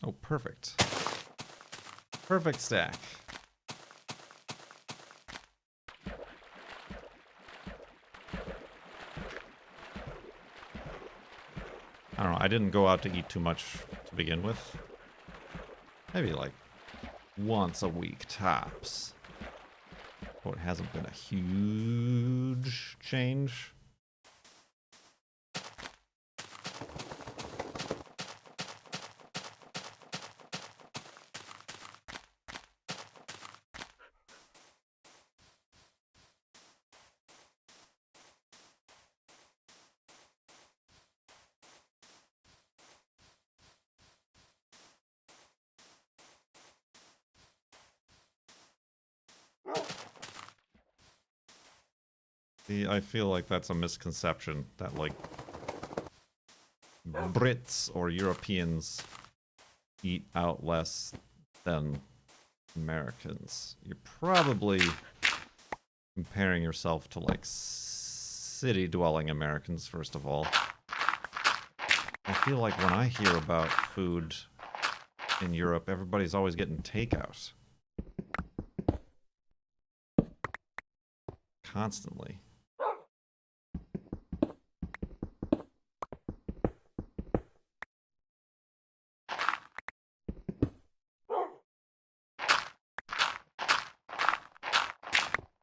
Oh, perfect. Perfect stack. I don't know, I didn't go out to eat too much to begin with. Maybe like once a week tops. Oh, it hasn't been a huge change. See, I feel like that's a misconception that, like, Brits or Europeans eat out less than Americans. You're probably comparing yourself to, like, city-dwelling Americans, first of all. I feel like when I hear about food in Europe, everybody's always getting takeout. Constantly.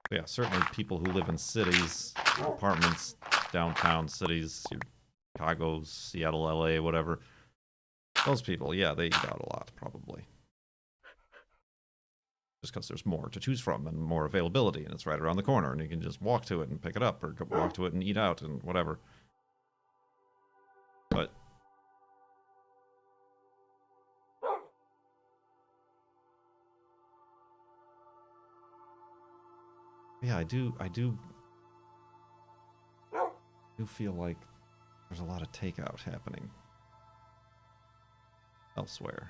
But yeah, certainly people who live in cities, apartments, downtown cities, Chicago, Seattle, LA, whatever. Those people, yeah, they eat out a lot, probably. Just because there's more to choose from and more availability, and it's right around the corner, and you can just walk to it and pick it up, or walk to it and eat out, and whatever. But yeah, I do feel like there's a lot of takeout happening elsewhere.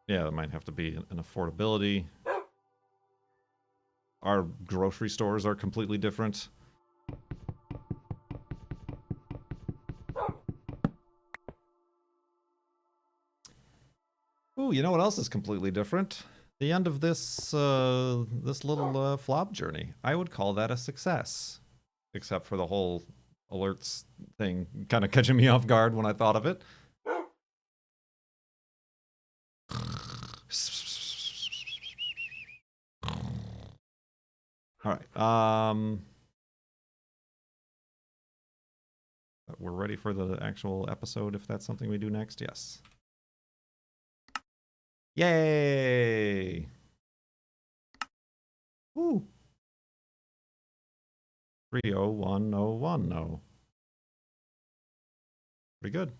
Yeah, that might have to be an affordability. Our grocery stores are completely different. Ooh, you know what else is completely different? The end of this this little flop journey. I would call that a success, except for the whole alerts thing kind of catching me off guard when I thought of it. All right. We're ready for the actual episode if that's something we do next. Yes. Yay! Woo! 30101. No. Pretty good.